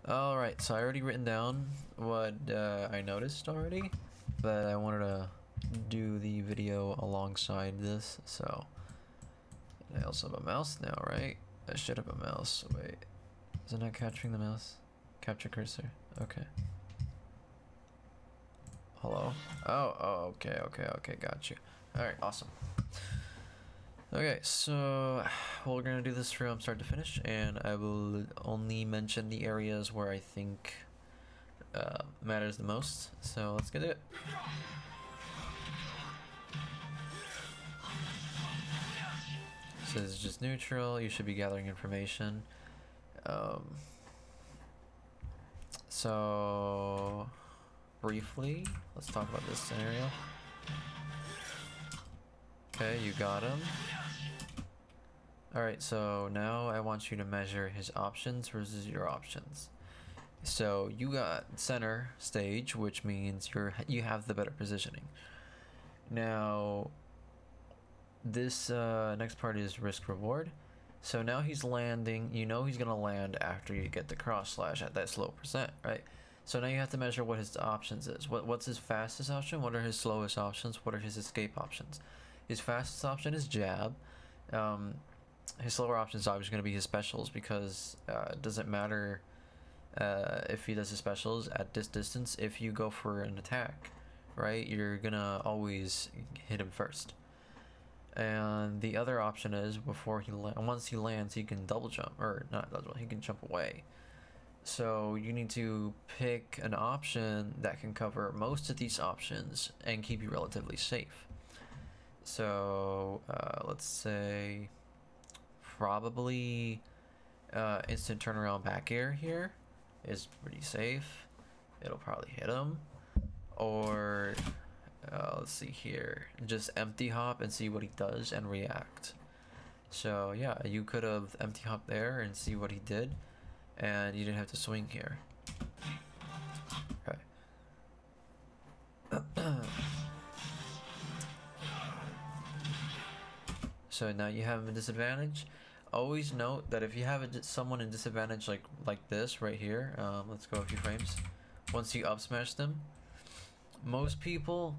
Alright, so I already written down what I noticed already, but I wanted to do the video alongside this, so I also have a mouse now, right? I should have a mouse. Wait, is it not capturing the mouse? Capture cursor. Okay. Hello? Oh, okay, got you. Alright, awesome. Okay, so we're gonna do this from start to finish, and I will only mention the areas where I think matters the most. So let's get it. So this is just neutral. You should be gathering information. So briefly, let's talk about this scenario. Okay, you got him. Alright, so now I want you to measure his options versus your options. So you got center stage, which means you have the better positioning. Now this next part is risk reward. So now he's landing, you know he's gonna land after you get the cross slash at that slow percent, right? So now you have to measure what his options is. What's his fastest option? What are his slowest options? What are his escape options? His fastest option is jab. His slower option is obviously going to be his specials, because it doesn't matter if he does his specials at this distance. If you go for an attack, right, you're gonna always hit him first. And the other option is once he lands, he can double jump, or not double jump, he can jump away. So you need to pick an option that can cover most of these options and keep you relatively safe. So let's say probably instant turnaround back air here is pretty safe. It'll probably hit him. Or let's see here, just empty hop and see what he does and react. So yeah, you could have empty hop there and see what he did, and you didn't have to swing here. Okay. So now you have him a disadvantage. Always note that if you have someone in disadvantage like this right here, let's go a few frames. Once you up smash them, most people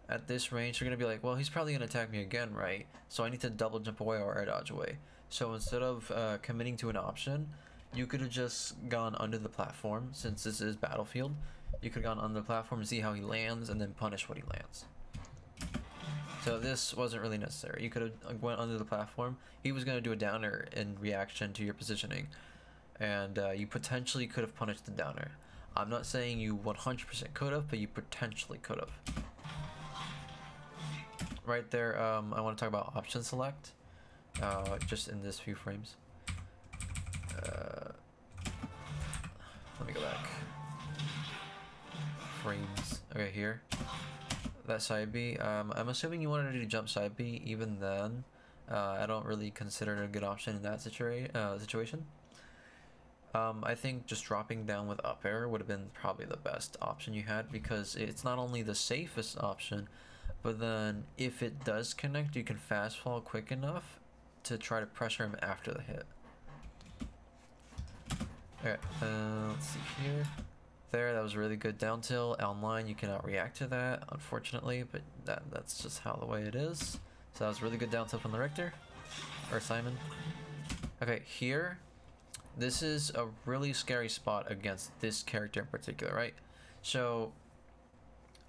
at this range are gonna be like, well, he's probably gonna attack me again, right? So I need to double jump away or air dodge away. So instead of committing to an option, you could have just gone under the platform. Since this is Battlefield, you could have gone under the platform and see how he lands, and then punish what he lands. So this wasn't really necessary. You could have went under the platform. He was going to do a downer in reaction to your positioning, and you potentially could have punished the downer. I'm not saying you 100% could have, but you potentially could have. Right there, I want to talk about option select, just in this few frames. Let me go back. Frames. Okay, here. That side B. I'm assuming you wanted to do jump side B. Even then, I don't really consider it a good option in that situation. I think just dropping down with up air would have been probably the best option you had, because it's not only the safest option, but then if it does connect, you can fast fall quick enough to try to pressure him after the hit. Alright, let's see here. There, that was really good down tilt. Online, you cannot react to that, unfortunately, but that's just how the way it is. So that was really good down tilt from the Richter, or Simon. Okay, here, this is a really scary spot against this character in particular, right? So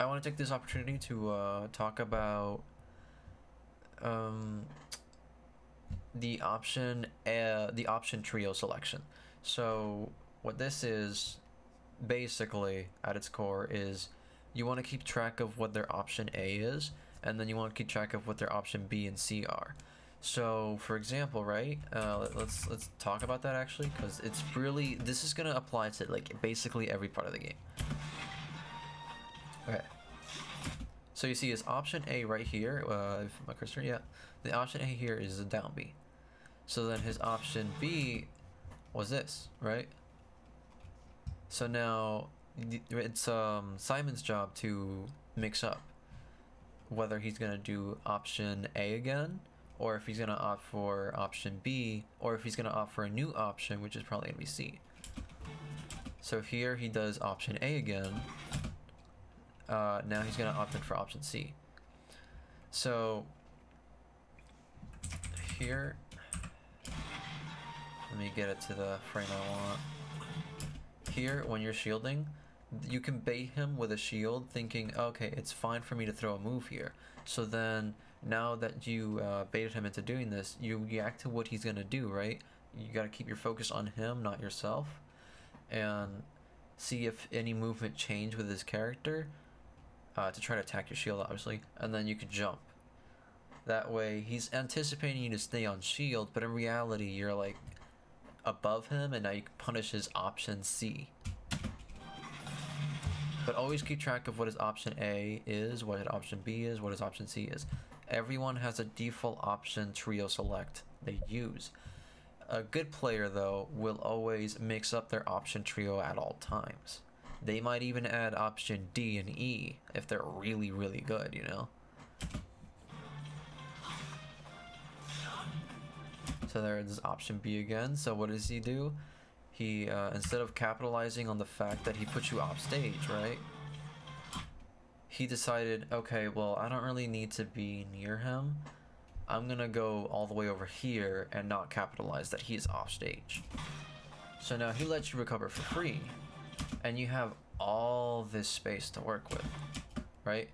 I want to take this opportunity to talk about the option trio selection. So what this is, basically at its core, is you want to keep track of what their option A is, and then you want to keep track of what their option B and C are. So for example, right, let's talk about that actually, because it's really, this is gonna apply to like basically every part of the game. Okay, so you see his option A right here, if my cursor, yeah, the option A here is a down B. So then his option B was this, right? So now it's Simon's job to mix up whether he's gonna do option A again, or if he's gonna opt for option B, or if he's gonna opt for a new option, which is probably gonna be C. So here he does option A again. Now he's gonna opt in for option C. So here, let me get it to the frame I want. Here, when you're shielding, you can bait him with a shield thinking, okay, it's fine for me to throw a move here. So then, now that you baited him into doing this, you react to what he's gonna do, right? You gotta keep your focus on him, not yourself, and see if any movement changed with his character to try to attack your shield, obviously, and then you can jump. That way, he's anticipating you to stay on shield, but in reality, you're like above him, and now you can punish his option C. But always keep track of what his option A is, what his option B is, what his option C is. Everyone has a default option trio select they use. A good player, though, will always mix up their option trio at all times. They might even add option D and E if they're really, really good, you know? So there's option B again. So what does he do? He, instead of capitalizing on the fact that he put you off stage, right? He decided, okay, well, I don't really need to be near him. I'm gonna go all the way over here and not capitalize that he's off stage. So now he lets you recover for free, and you have all this space to work with, right?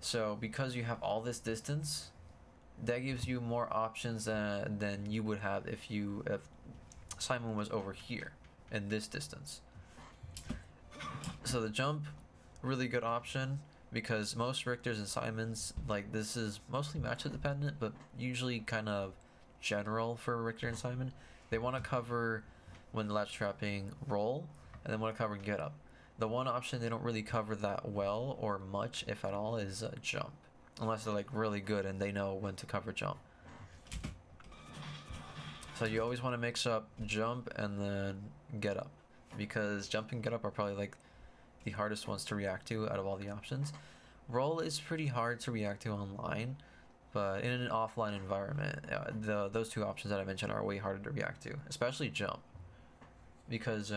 So because you have all this distance, that gives you more options than you would have if Simon was over here in this distance. So the jump, really good option, because most Richters and Simons, like, this is mostly matchup dependent, but usually kind of general for Richter and Simon. They want to cover when latch trapping roll, and they want to cover get up. The one option they don't really cover that well or much, if at all, is jump, unless they're like really good and they know when to cover jump. So you always want to mix up jump and then get up, because jump and get up are probably like the hardest ones to react to out of all the options. Roll is pretty hard to react to online, but in an offline environment, those two options that I mentioned are way harder to react to, especially jump, because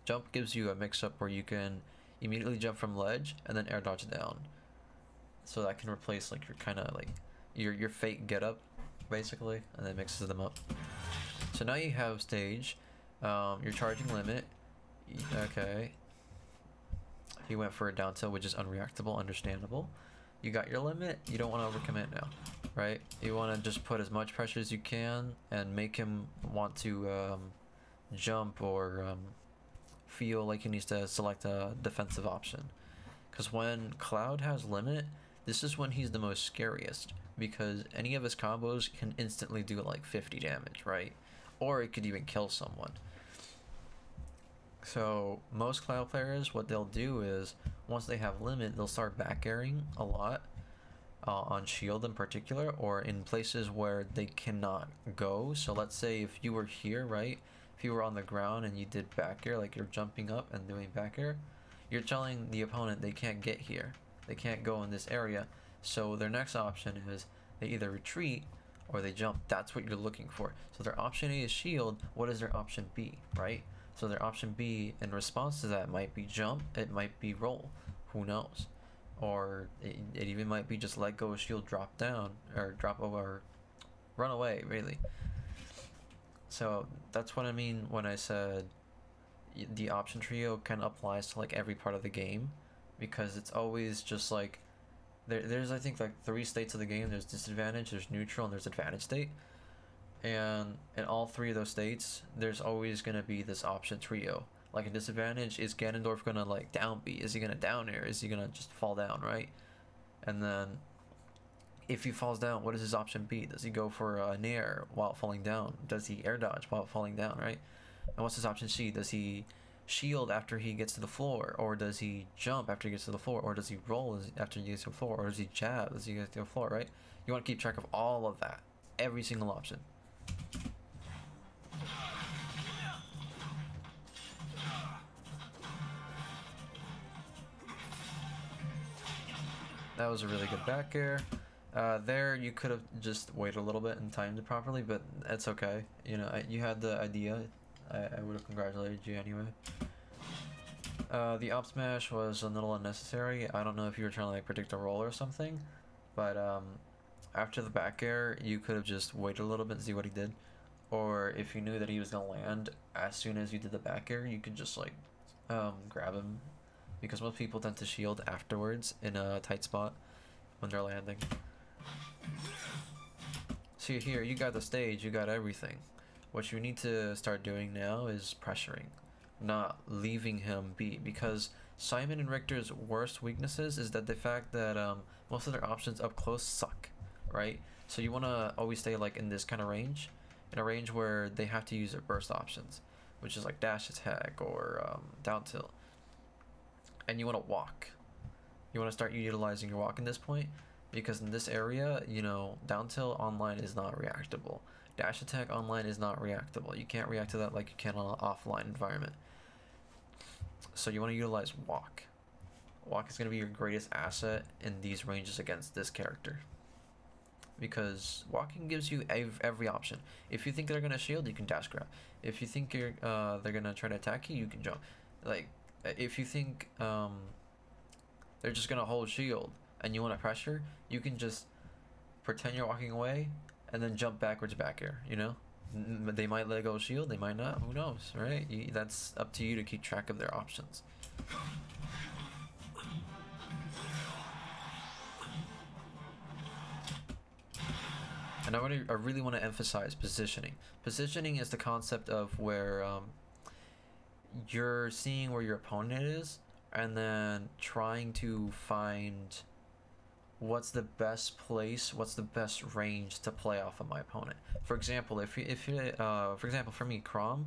jump gives you a mix-up where you can immediately jump from ledge and then air dodge down. So that can replace like your kind of like your fake get up, basically, and then mixes them up. So now you have stage, your charging limit. Okay. He went for a down tilt, which is unreactable, understandable. You got your limit, you don't want to overcommit now, right? You want to just put as much pressure as you can and make him want to jump or feel like he needs to select a defensive option. Because when Cloud has limit, this is when he's the most scariest, because any of his combos can instantly do like 50 damage, right? Or it could even kill someone. So most Cloud players, what they'll do is, once they have limit, they'll start back airing a lot, on shield in particular, or in places where they cannot go. So let's say if you were here, right? If you were on the ground and you did back air, like you're jumping up and doing back air, you're telling the opponent they can't get here. They can't go in this area. So their next option is they either retreat or they jump. That's what you're looking for. So their option A is shield. What is their option B, right? So their option B in response to that might be jump, it might be roll, who knows? Or it even might be just let go of shield, drop down, or drop over, run away, really. So that's what I mean when I said the option trio kind of applies to like every part of the game, because it's always just like, there's I think like 3 states of the game. There's disadvantage, there's neutral, and there's advantage state. And in all 3 of those states, there's always going to be this option trio. Like in disadvantage, is Ganondorf going to like down B? Is he going to down air? Is he going to just fall down, right? And then if he falls down, what is his option B? Does he go for a nair while falling down? Does he air dodge while falling down, right? And what's his option C? Does he shield after he gets to the floor? Or does he jump after he gets to the floor? Or does he roll after he gets to the floor? Or does he jab as he gets to the floor, right? You want to keep track of all of that. Every single option. That was a really good back air. There you could have just waited a little bit and timed it properly, but it's okay. You know, you had the idea. I would have congratulated you anyway. The up smash was a little unnecessary. I don't know if you were trying to like predict a roll or something, but after the back air, you could have just waited a little bit and see what he did. Or if you knew that he was gonna land as soon as you did the back air, you could just like grab him, because most people tend to shield afterwards in a tight spot when they're landing. See here, you got the stage, you got everything. What you need to start doing now is pressuring, not leaving him be, because Simon and Richter's worst weaknesses is that the fact that most of their options up close suck, right? So you want to always stay like in this kind of range, in a range where they have to use their burst options, which is like dash attack or down tilt. And you want to walk. You want to start utilizing your walk in this point, because in this area, you know, down tilt online is not reactable. Dash attack online is not reactable. You can't react to that like you can on an offline environment. So you want to utilize walk. Walk is going to be your greatest asset in these ranges against this character, because walking gives you every option. If you think they're going to shield, you can dash grab. If you think they're going to try to attack you, you can jump. Like, if you think they're just going to hold shield and you want to pressure, you can just pretend you're walking away and then jump backwards back air, you know? They might let go shield, they might not, who knows, right? That's up to you to keep track of their options. And I really want to emphasize positioning. Positioning is the concept of where you're seeing where your opponent is and then trying to find what's the best place, what's the best range to play off of my opponent. For example, for example, for me, Chrom,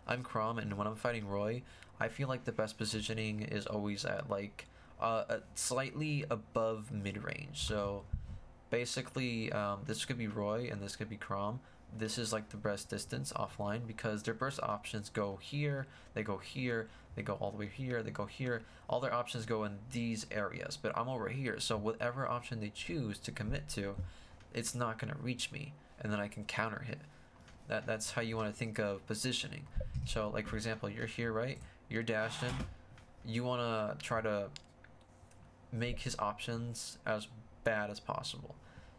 I'm Chrom, and when I'm fighting Roy, I feel like the best positioning is always at like slightly above mid-range. So basically, this could be Roy and this could be Chrom. This is like the best distance offline, because their burst options go here, they go here, they go all the way here, they go here. All their options go in these areas, but I'm over here, so whatever option they choose to commit to, it's not going to reach me, and then I can counter hit. That's how you want to think of positioning. So like, for example, you're here, right? You're dashing. You want to try to make his options as bad as possible.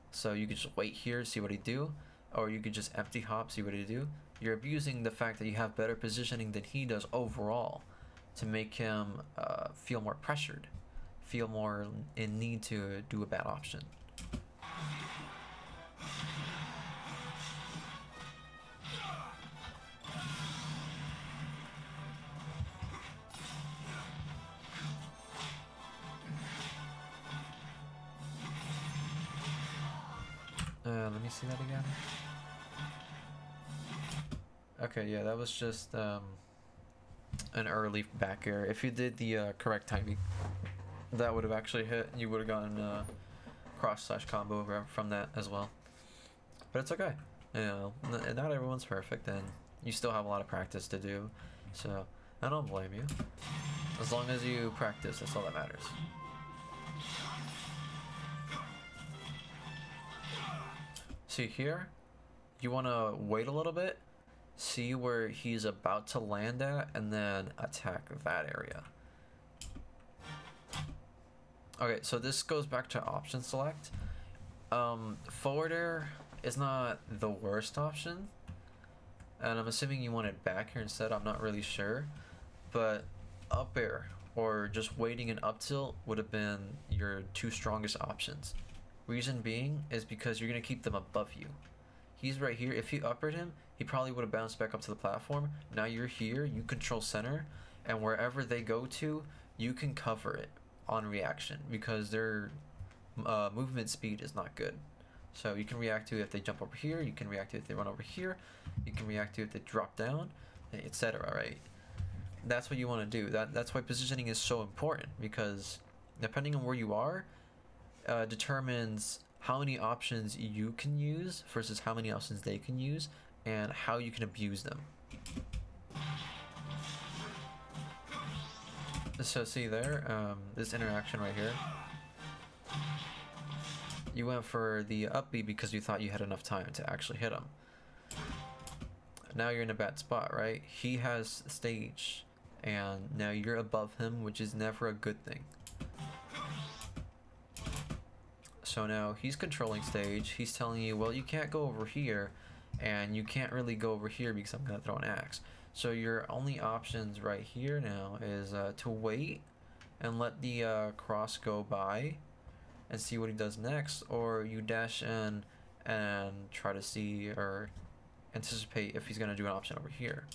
So you could just wait here, see what he do, or you could just empty hop, see what he do. You're abusing the fact that you have better positioning than he does overall to make him feel more pressured, feel more in need to do a bad option. Let me see that again. Okay, yeah, that was just an early back air. If you did the correct timing, that would have actually hit. You would have gotten cross/combo from that as well. But it's okay. You know, not everyone's perfect, and you still have a lot of practice to do. So I don't blame you. As long as you practice, that's all that matters. See here, you want to wait a little bit, see where he's about to land at, and then attack that area. Okay, so this goes back to option select. Forward air is not the worst option, and I'm assuming you wanted back here instead. I'm not really sure, but up air or just waiting an up tilt would have been your two strongest options. Reason being is because you're going to keep them above you. He's right here. If you uppered him, he probably would have bounced back up to the platform. Now you're here, you control center, and wherever they go to, you can cover it on reaction, because their movement speed is not good. So you can react to if they jump over here, you can react to if they run over here, you can react to if they drop down, etc. Right? That's what you want to do. That's why positioning is so important, because depending on where you are, determines how many options you can use versus how many options they can use, and how you can abuse them. So see there, this interaction right here. You went for the up B because you thought you had enough time to actually hit him. Now you're in a bad spot, right? He has stage. and now you're above him, which is never a good thing. So now he's controlling stage. He's telling you, well, you can't go over here, and you can't really go over here because I'm gonna throw an axe. So your only options right here now is to wait and let the cross go by and see what he does next, or you dash in and try to see or anticipate if he's gonna do an option over here.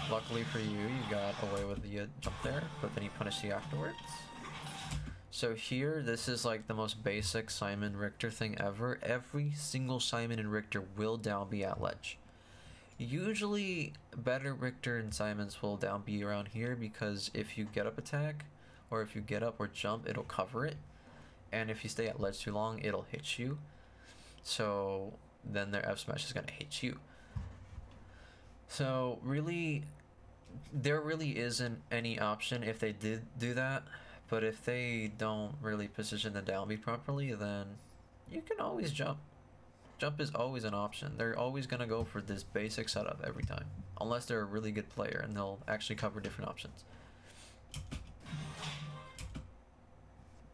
Luckily for you, you got away with the jump there, but then he punished you afterwards. So here, this is like the most basic Simon Richter thing ever. Every single Simon and Richter will down B at ledge. Usually, better Richter and Simons will down B around here because if you get up attack, or if you get up or jump, it'll cover it. And if you stay at ledge too long, it'll hit you. So then their F smash is gonna hit you. So really, there really isn't any option if they did do that. But if they don't really position the down B properly, then you can always jump. Jump is always an option. They're always gonna go for this basic setup every time. Unless they're a really good player and they'll actually cover different options.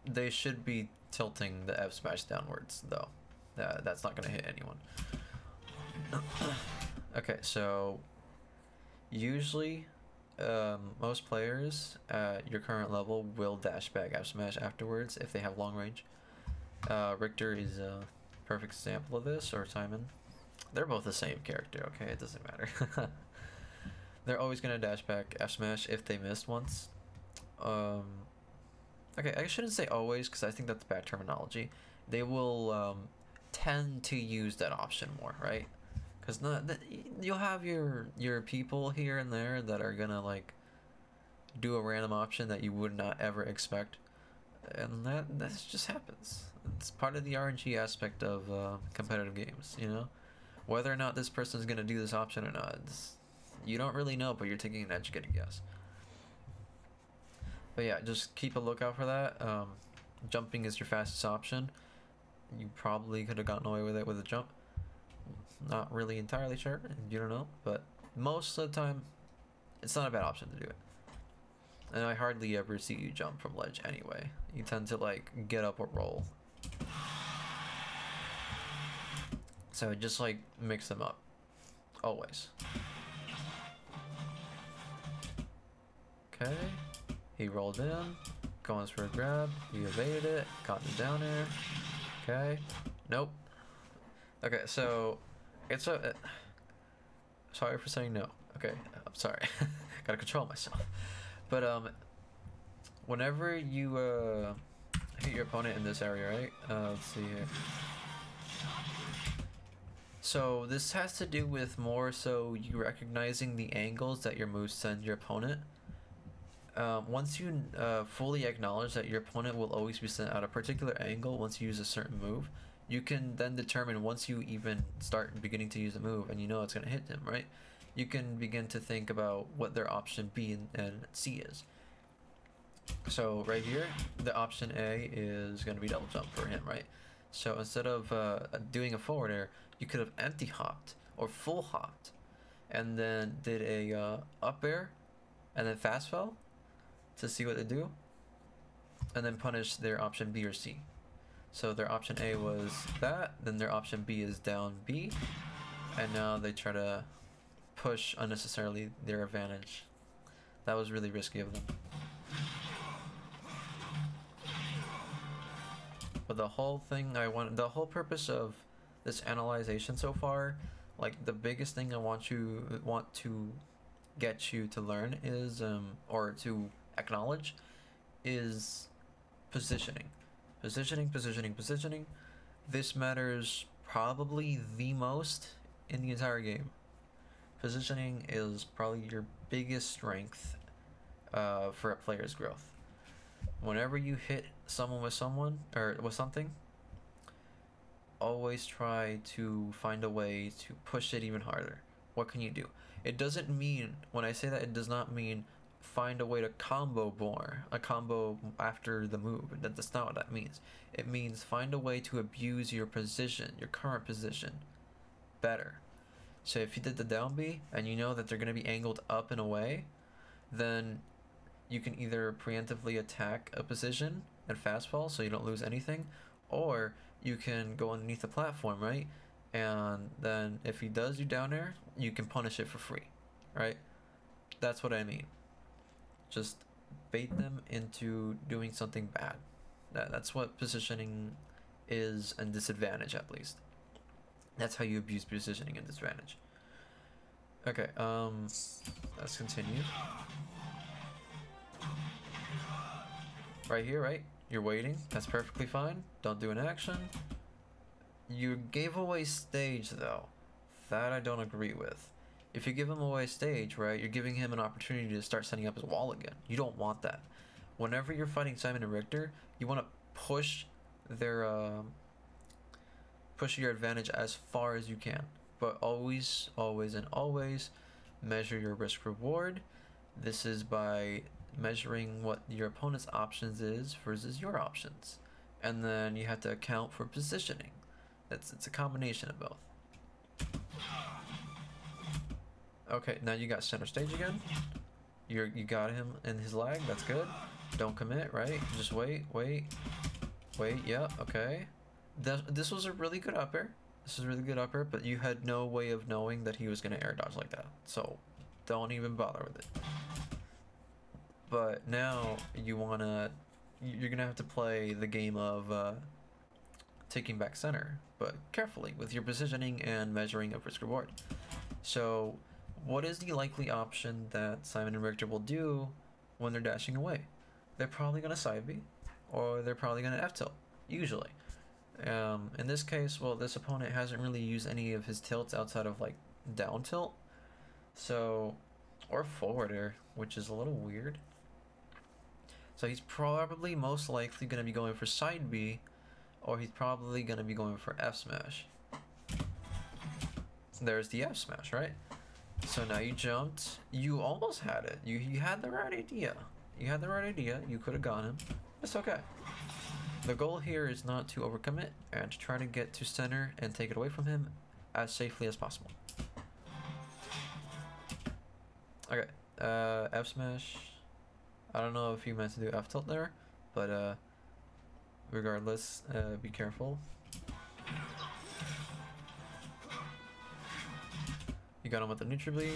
They should be tilting the F smash downwards though. That's not gonna hit anyone. Okay, so usually most players at your current level will dash back F smash afterwards if they have long range. Richter is a perfect example of this, or Simon. They're both the same character, okay? It doesn't matter. They're always gonna dash back F smash if they missed once. Okay, I shouldn't say always because I think that's bad terminology. They will tend to use that option more, right? Because you'll have your people here and there that are gonna like do a random option that you would not ever expect, and that just happens. It's part of the RNG aspect of competitive games, you know. Whether or not this person's gonna do this option or not, you don't really know, but you're taking an educated guess. But yeah, just keep a lookout for that. Jumping is your fastest option. You probably could have gotten away with it with a jump. Not really entirely sure, you don't know, but most of the time it's not a bad option to do it. And I hardly ever see you jump from ledge anyway. You tend to like get up or roll. So just like mix them up. Always. Okay. He rolled in, going for a grab, he evaded it, caught the down air. Okay. Nope. Okay, so it's a sorry for saying no. Okay, I'm sorry. Gotta control myself. But whenever you hit your opponent in this area, right? Let's see here. So this has to do with more so you recognizing the angles that your moves send your opponent. Once you fully acknowledge that your opponent will always be sent at a particular angle once you use a certain move, you can then determine once you even start beginning to use the move and you know it's going to hit him, right? You can begin to think about what their option B and C is. So right here, the option A is going to be double jump for him, right? So instead of doing a forward air, you could have empty hopped or full hopped and then did a up air and then fast fell to see what they do, and then punish their option B or C. So their option A was that, then their option B is down B, and now they try to push unnecessarily their advantage. That was really risky of them. But the whole thing the whole purpose of this analyzation so far, like the biggest thing I want to get you to learn is or to acknowledge is positioning. Positioning. This matters probably the most in the entire game. Positioning is probably your biggest strength for a player's growth. Whenever you hit someone with something, always try to find a way to push it even harder. What can you do? It doesn't mean, when I say that, it does not mean find a way to combo more, a combo after the move. That's not what that means. It means find a way to abuse your position, your current position, better. So if you did the down B and you know that they're going to be angled up and away, then you can either preemptively attack a position and fastball so you don't lose anything, or you can go underneath the platform, right? And then if he does you down air, you can punish it for free, right? That's what I mean. Just bait them into doing something bad. That's what positioning is, and disadvantage at least. That's how you abuse positioning and disadvantage. Okay, let's continue. Right here, right? You're waiting. That's perfectly fine. Don't do an action. You gave away stage though. That I don't agree with. If you give him away stage, right, you're giving him an opportunity to start setting up his wall again. You don't want that. Whenever you're fighting Simon and Richter, you want to push their push your advantage as far as you can. But always, always, and always measure your risk reward. This is by measuring what your opponent's options is versus your options. And then you have to account for positioning. It's a combination of both. Okay, now you got center stage again. You got him in his lag, that's good. Don't commit, right? Just wait, yeah, okay. This was a really good up air. This is a really good up air, but you had no way of knowing that he was gonna air dodge like that. So don't even bother with it. But now you're gonna have to play the game of taking back center, but carefully with your positioning and measuring of risk reward. So what is the likely option that Simon and Richter will do when they're dashing away? They're probably gonna side B, or they're probably gonna F tilt, usually. In this case, well, this opponent hasn't really used any of his tilts outside of like down tilt, so, or forward air, which is a little weird. So he's probably most likely going to be going for side B, or he's probably going to be going for F smash. There's the F smash, right? So now you jumped. You almost had it. You had the right idea. You had the right idea. You could have gone him. It's okay. The goal here is not to overcommit and to try to get to center and take it away from him as safely as possible. Okay, F smash. I don't know if you meant to do F tilt there, but regardless, be careful. You got him with the neutral B.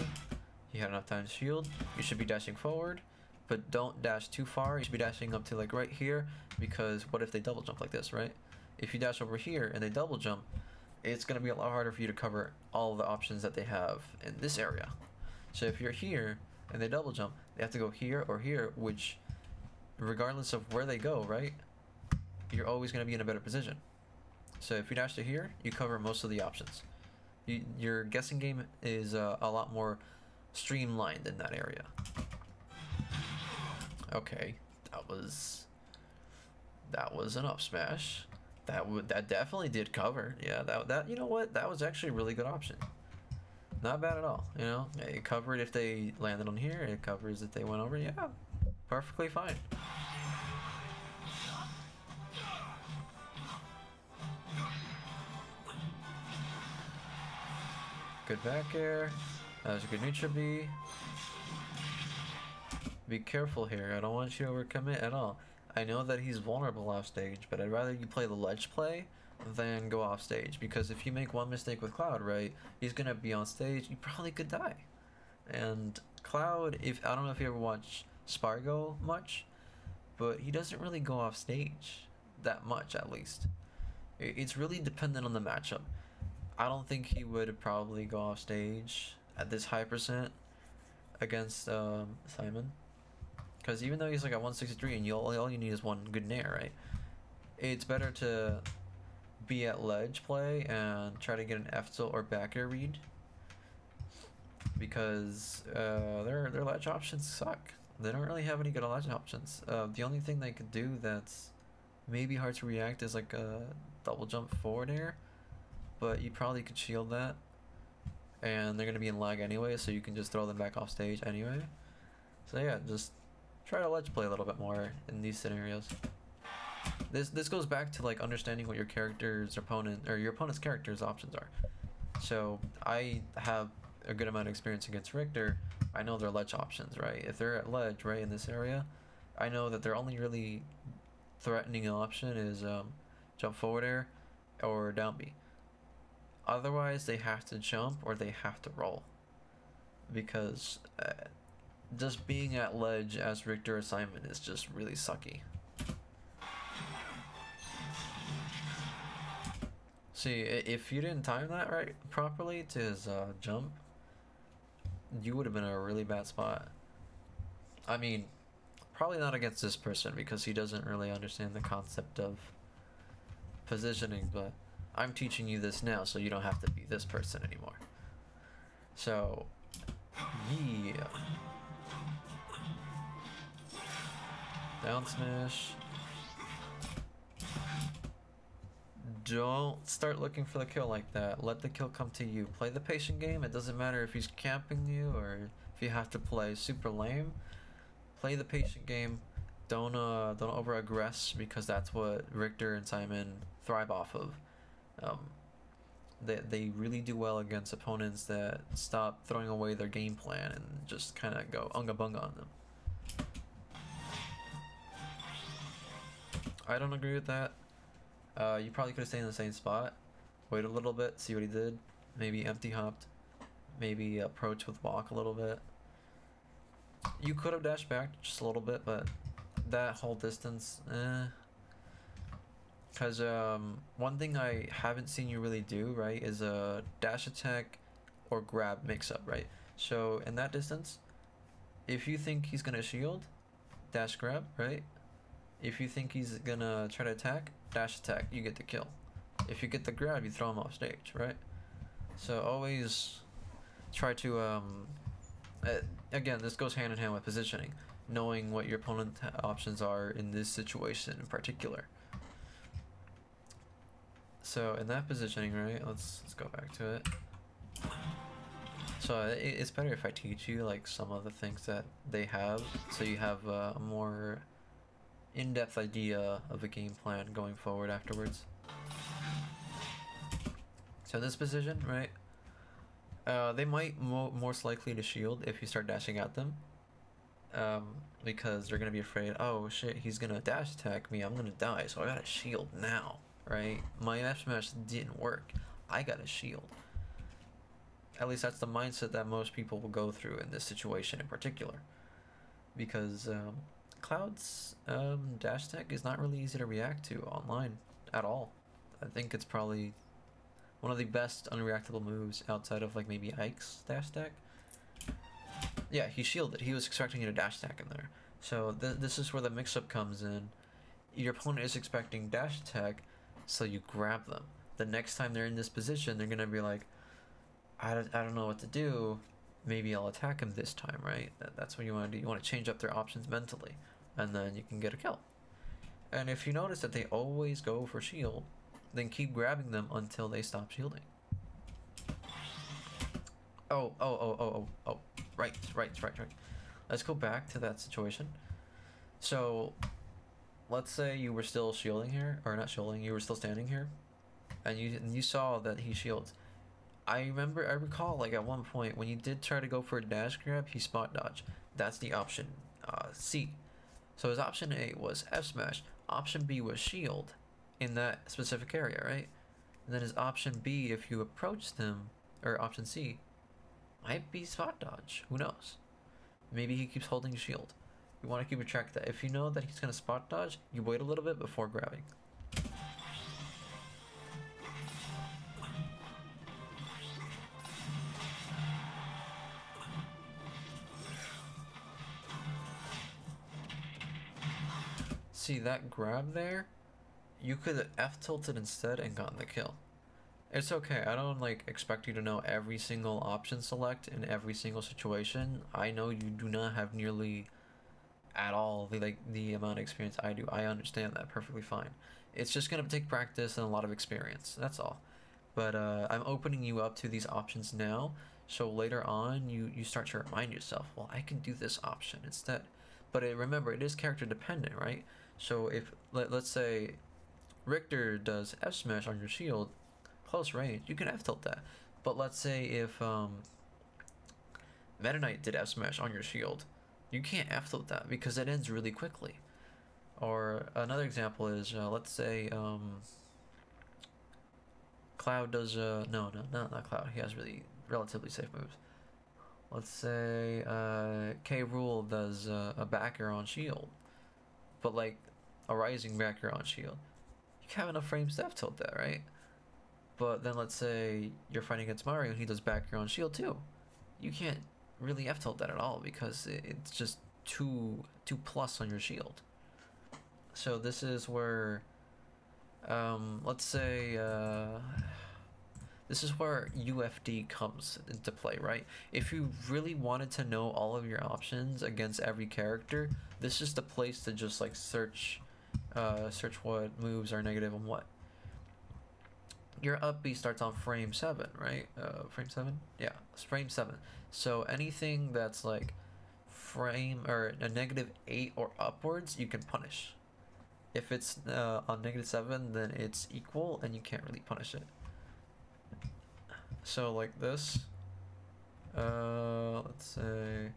He had enough time to shield. You should be dashing forward, but don't dash too far. You should be dashing up to like right here, because what if they double jump like this, right? If you dash over here and they double jump, it's gonna be a lot harder for you to cover all the options that they have in this area. So if you're here and they double jump, they have to go here or here, which regardless of where they go, right, you're always going to be in a better position. So if you dash to here, you cover most of the options. Your guessing game is a lot more streamlined in that area. Okay, that was an up smash. That definitely did cover. Yeah, that you know what, that was actually a really good option. Not bad at all, you know. It covered if they landed on here. It covers if they went over. Yeah, perfectly fine. Good back air. That was a good neutral B. Be careful here. I don't want you to overcommit at all. I know that he's vulnerable off stage, but I'd rather you play the ledge play than go off stage, because if you make one mistake with Cloud, right, he's gonna be on stage, you probably could die. And Cloud, if I don't know if you ever watch Spargo much, but he doesn't really go off stage that much, at least. It's really dependent on the matchup. I don't think he would probably go off stage at this high percent against Simon, because even though he's like at 163 and all you need is one good nair, right, it's better to be at ledge play and try to get an F tilt or back air read, because their ledge options suck. They don't really have any good ledge options. The only thing they could do that's maybe hard to react is like a double jump forward air, but you probably could shield that, and they're gonna be in lag anyway, so you can just throw them back off stage anyway. So yeah, just try to ledge play a little bit more in these scenarios. This goes back to like understanding what your opponent's character's options are. So I have a good amount of experience against Richter. I know their ledge options, right? If they're at ledge, right, in this area, I know that their only really threatening option is jump forward air or down B. Otherwise, they have to jump or they have to roll. Because just being at ledge as Richter assignment is just really sucky. See, if you didn't time that right properly to his jump, you would have been in a really bad spot. I mean, probably not against this person because he doesn't really understand the concept of positioning, but I'm teaching you this now so you don't have to be this person anymore. So, yeah. Down smash. Don't start looking for the kill like that. Let the kill come to you. Play the patient game. It doesn't matter if he's camping you or if you have to play super lame. Play the patient game. Don't over aggress because that's what Richter and Simon thrive off of. They really do well against opponents that stop throwing away their game plan and just kind of go unga bunga on them. I don't agree with that. You probably could have stayed in the same spot, wait a little bit, see what he did, maybe empty hopped, maybe approach with walk a little bit. You could have dashed back just a little bit, but that whole distance, Because one thing I haven't seen you really do, right, is a dash attack or grab mix-up, right? So in that distance, if you think he's gonna shield, dash grab, right? If you think he's gonna try to attack, dash attack, you get the kill. If you get the grab, you throw him off stage, right? So always try to, again, this goes hand in hand with positioning, knowing what your opponent's options are in this situation in particular. So in that positioning, right, let's go back to it. So it's better if I teach you like some of the things that they have, so you have a more in-depth idea of the game plan going forward afterwards. So this position, right, they might most likely to shield if you start dashing at them, because they're gonna be afraid, oh shit, he's gonna dash attack me, I'm gonna die, so I gotta shield now, right? My F smash didn't work, I gotta shield. At least that's the mindset that most people will go through in this situation in particular, because Cloud's dash attack is not really easy to react to online at all. I think it's probably one of the best unreactable moves outside of like maybe Ike's dash attack. Yeah, he shielded. He was expecting you to dash attack in there. So this is where the mix-up comes in. Your opponent is expecting dash attack, so you grab them. The next time they're in this position, they're gonna be like, I don't know what to do. Maybe I'll attack him this time, right? That's what you want to do. You want to change up their options mentally, and then you can get a kill. And if you notice that they always go for shield, then keep grabbing them until they stop shielding. Oh, right. Let's go back to that situation. So, let's say you were still shielding here, or not shielding, you were still standing here, and you saw that he shields. I recall like at one point when you did try to go for a dash grab, he spot dodge. That's the option C. So his option A was F smash, option B was shield in that specific area, right? And then his option B, if you approached him, or option C, might be spot dodge. Who knows? Maybe he keeps holding shield. You want to keep a track of that. If you know that he's gonna spot dodge, you wait a little bit before grabbing. See that grab there? You could have F tilted instead and gotten the kill. It's okay, I don't like expect you to know every single option select in every single situation. I know you do not have nearly at all the amount of experience I do. I understand that perfectly fine. It's just gonna take practice and a lot of experience, that's all. But I'm opening you up to these options now, so later on you start to remind yourself, well, I can do this option instead. But remember, it is character dependent, right? So if let's say Richter does F smash on your shield, close range, you can F tilt that. But let's say if Meta Knight did F smash on your shield, you can't F tilt that because it ends really quickly. Or another example is let's say Cloud does no, not Cloud. He has really relatively safe moves. Let's say K. Rool does a back air on shield, but like a rising back air on shield. You have enough frames to F tilt that, right? But then let's say you're fighting against Mario and he does back air on shield too. You can't really F tilt that at all because it's just two plus on your shield. So this is where let's say this is where UFD comes into play, right? If you really wanted to know all of your options against every character, this is the place to just like search what moves are negative and what. Your up B starts on frame 7, right? Frame 7? Yeah, frame 7. So anything that's like frame or a -8 or upwards, you can punish. If it's on -7, then it's equal and you can't really punish it. So like this, let's say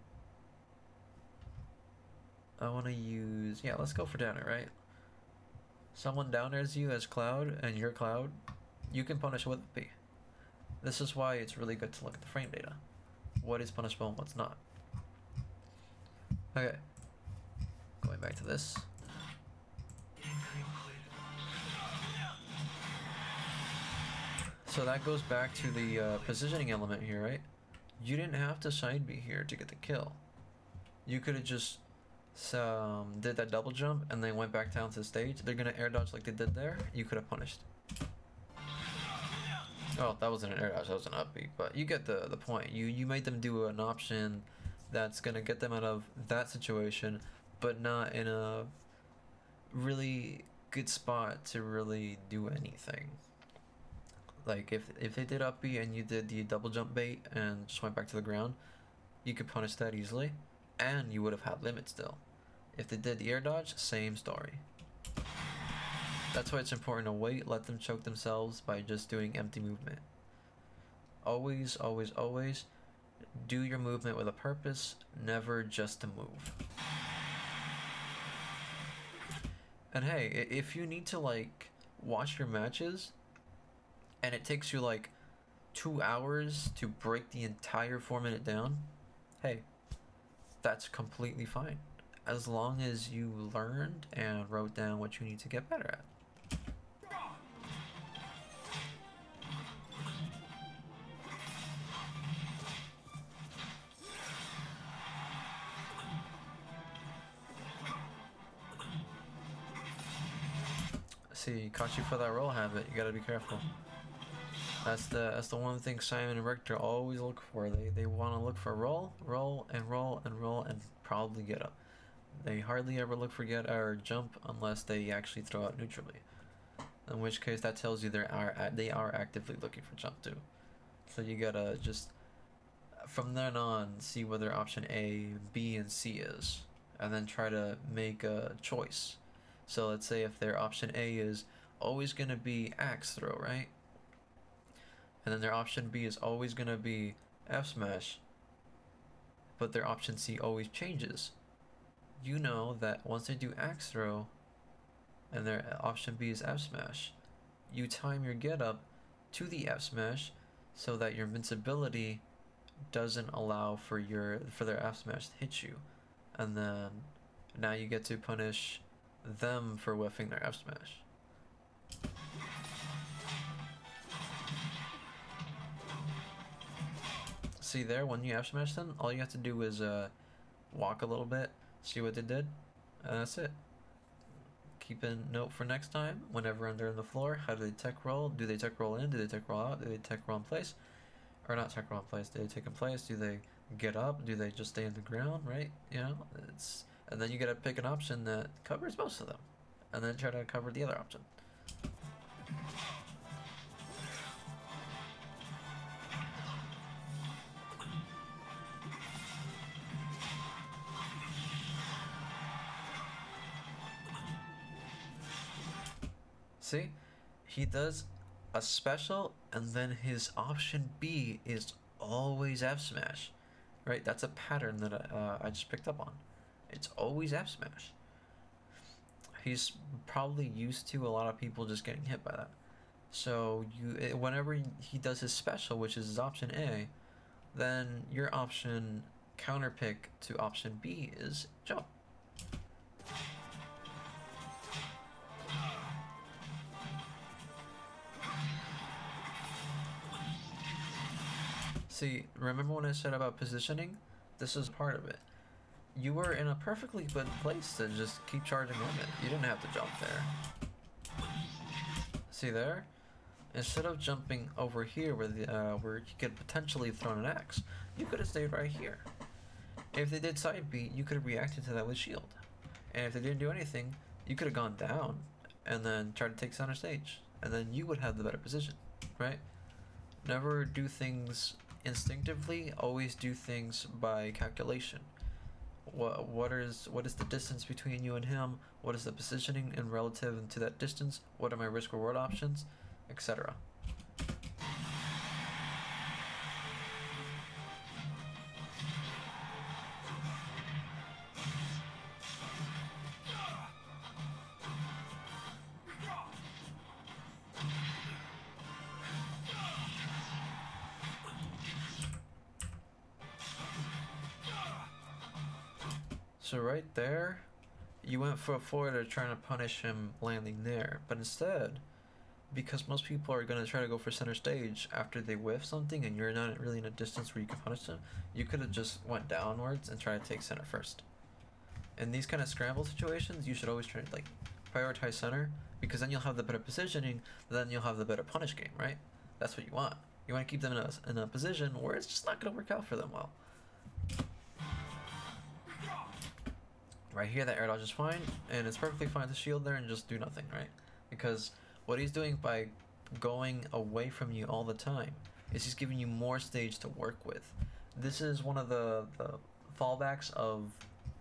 I want to use, yeah, let's go for downer, right? Someone downers you as Cloud and you're Cloud, you can punish with P. This is why it's really good to look at the frame data. What is punishable and what's not. Okay, going back to this. So that goes back to the positioning element here, right? You didn't have to side B here to get the kill. You could have just did that double jump and then went back down to the stage. They're gonna air dodge like they did there. You could have punished. Oh, that wasn't an air dodge, that was an up B. But you get the point. You made them do an option that's gonna get them out of that situation, but not in a really good spot to really do anything. Like if they did up B and you did the double jump bait and just went back to the ground, you could punish that easily, and you would have had limit still. If they did the air dodge, same story. That's why it's important to wait, let them choke themselves by just doing empty movement. Always, always, always do your movement with a purpose, never just to move. And hey, if you need to like watch your matches and it takes you like 2 hours to break the entire 4-minute down, hey, that's completely fine. As long as you learned and wrote down what you need to get better at. See, caught you for that roll habit. You gotta be careful. That's the one thing Simon and Richter always look for. They want to look for roll, and probably get up. They hardly ever look for get or jump unless they actually throw out neutrally. In which case, that tells you they are actively looking for jump too. So you gotta just from then on see whether option A, B, and C is, and then try to make a choice. So let's say if their option A is always gonna be axe throw, right? And then their option B is always gonna be F smash, but their option C always changes. You know that once they do axe throw and their option B is F smash, you time your get up to the F smash so that your invincibility doesn't allow for their F smash to hit you, and then now you get to punish them for whiffing their F smash. See there, when you F smash them, all you have to do is walk a little bit, see what they did, and that's it. Keep a note for next time, whenever they're on the floor, how do they tech roll? Do they tech roll in? Do they tech roll out? Do they tech roll in place? Or not tech roll in place, do they take in place? Do they get up? Do they just stay on the ground, right? You know, and then you gotta pick an option that covers most of them, and then try to cover the other option. See, he does a special, and then his option B is always F smash, right? That's a pattern that I just picked up on. It's always F smash. He's probably used to a lot of people just getting hit by that. So whenever he does his special, which is his option A, then your option counter pick to option B is jump. See, remember when I said about positioning? This is part of it. You were in a perfectly good place to just keep charging limit. You didn't have to jump there. See there? Instead of jumping over here where you could potentially throw an axe, you could have stayed right here. If they did side beat, you could have reacted to that with shield. And if they didn't do anything, you could have gone down and then tried to take center stage. And then you would have the better position, right? Never do things instinctively, always do things by calculation. What is the distance between you and him? What is the positioning in relative to that distance? What are my risk reward options, etc. So right there, you went for a forwarder trying to punish him landing there, but instead, because most people are going to try to go for center stage after they whiff something and you're not really in a distance where you can punish them, you could have just went downwards and tried to take center first. In these kind of scramble situations, you should always try to prioritize center, because then you'll have the better positioning, then you'll have the better punish game, right? That's what you want. You want to keep them in a position where it's just not going to work out for them well. Right here, that air dodge is fine, and it's perfectly fine to shield there and just do nothing, right? Because what he's doing by going away from you all the time is he's giving you more stage to work with. This is one of the fallbacks of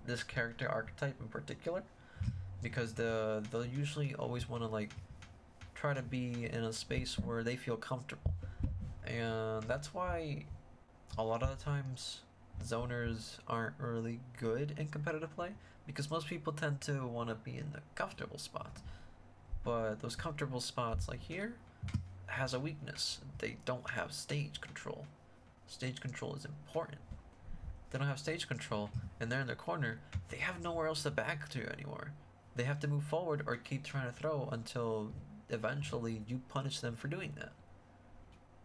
this character archetype in particular, because they'll usually always want to try to be in a space where they feel comfortable, and that's why a lot of the times zoners aren't really good in competitive play, because most people tend to want to be in the comfortable spots. But those comfortable spots like here has a weakness. They don't have stage control. Stage control is important. They don't have stage control and they're in their corner. They have nowhere else to back to anymore. They have to move forward or keep trying to throw until eventually you punish them for doing that.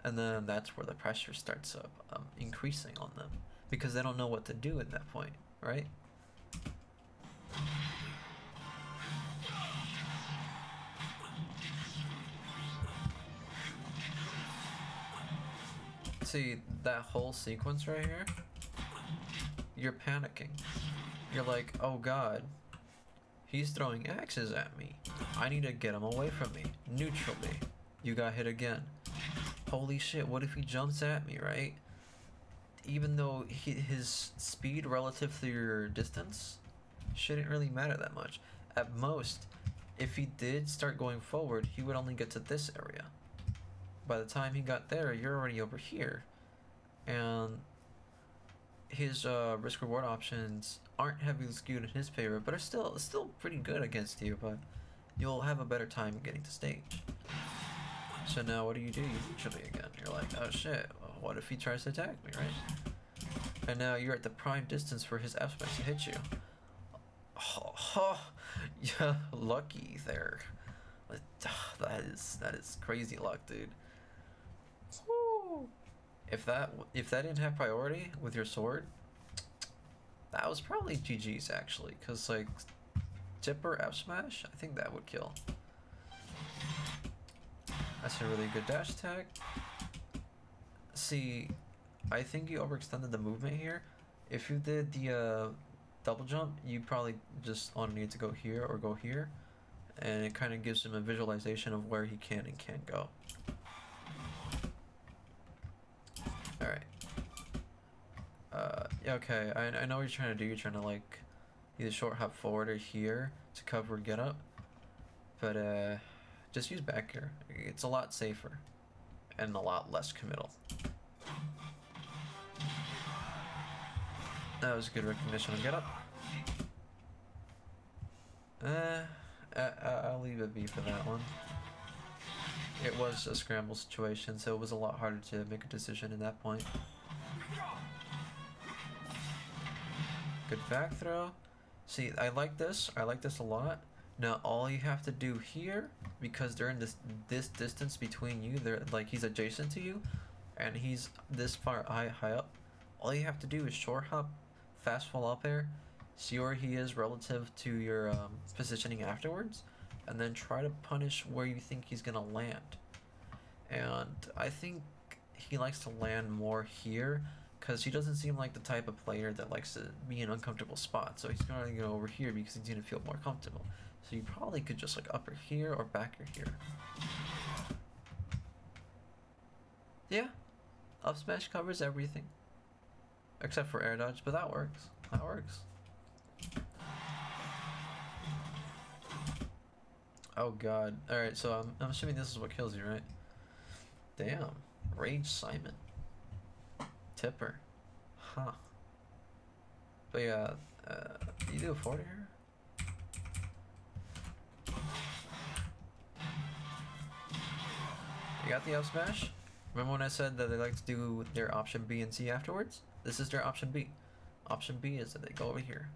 And then that's where the pressure starts increasing on them, because they don't know what to do at that point, right? See, that whole sequence right here, you're panicking. You're like, oh god, he's throwing axes at me. I need to get him away from me. Neutral me. You got hit again. Holy shit, what if he jumps at me, right? Even though his speed relative to your distance shouldn't really matter that much. At most, if he did start going forward, he would only get to this area. By the time he got there, you're already over here. And his risk reward options aren't heavily skewed in his favor, but are still pretty good against you, but you'll have a better time getting to stage. So now what do? You neutrally again. You're like, oh shit, well, what if he tries to attack me, right? And now you're at the prime distance for his F smash to hit you. Oh, yeah, lucky there. That is crazy luck, dude. Woo. If that didn't have priority with your sword, that was probably GG's actually, cause Tipper F smash, I think that would kill. That's a really good dash attack. See, I think you overextended the movement here. If you did the double jump, you probably just only need to go here or go here, and it kind of gives him a visualization of where he can and can't go. Alright. Yeah, okay, I know what you're trying to do. You're trying to either short hop forward or here to cover get up, but just use back air. It's a lot safer and a lot less committal. That was good recognition on get up. I'll leave it be for that one. It was a scramble situation, so it was a lot harder to make a decision at that point. Good back throw. See, I like this a lot. Now all you have to do here, because they're in this distance between you, they're like he's adjacent to you, and he's this far high up. All you have to do is short hop, fast fall up air, see where he is relative to your positioning afterwards, and then try to punish where you think he's gonna land. And I think he likes to land more here, because he doesn't seem like the type of player that likes to be in uncomfortable spots. So he's gonna go over here because he's gonna feel more comfortable. So you probably could just like upper here or backer here. Yeah, up smash covers everything. Except for air dodge, but that works. That works. Oh god. Alright, so I'm assuming this is what kills you, right? Damn. Rage Simon. Tipper. Huh. But yeah, you do a 40 here? You got the up smash? Remember when I said that they like to do their option B and C afterwards? This is their option B. Option B is that they go over here.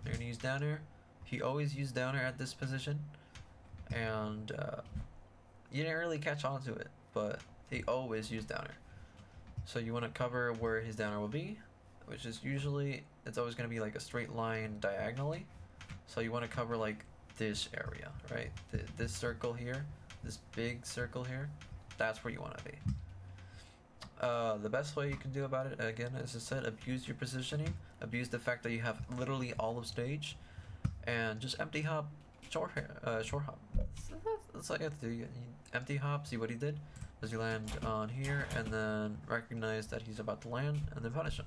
They're gonna use down air. He always used down air at this position. And you didn't really catch on to it, but he always used down air. So you want to cover where his down air will be, which is usually, it's always going to be like a straight line diagonally. So you want to cover like this area, right? This circle here, this big circle here, that's where you want to be. The best way you can do about it, again, as I said, abuse your positioning, abuse the fact that you have literally all of stage, and just empty hop, short hop. That's all you have to do. You empty hop, see what he did. Does he land on here, and then recognize that he's about to land, and then punish him.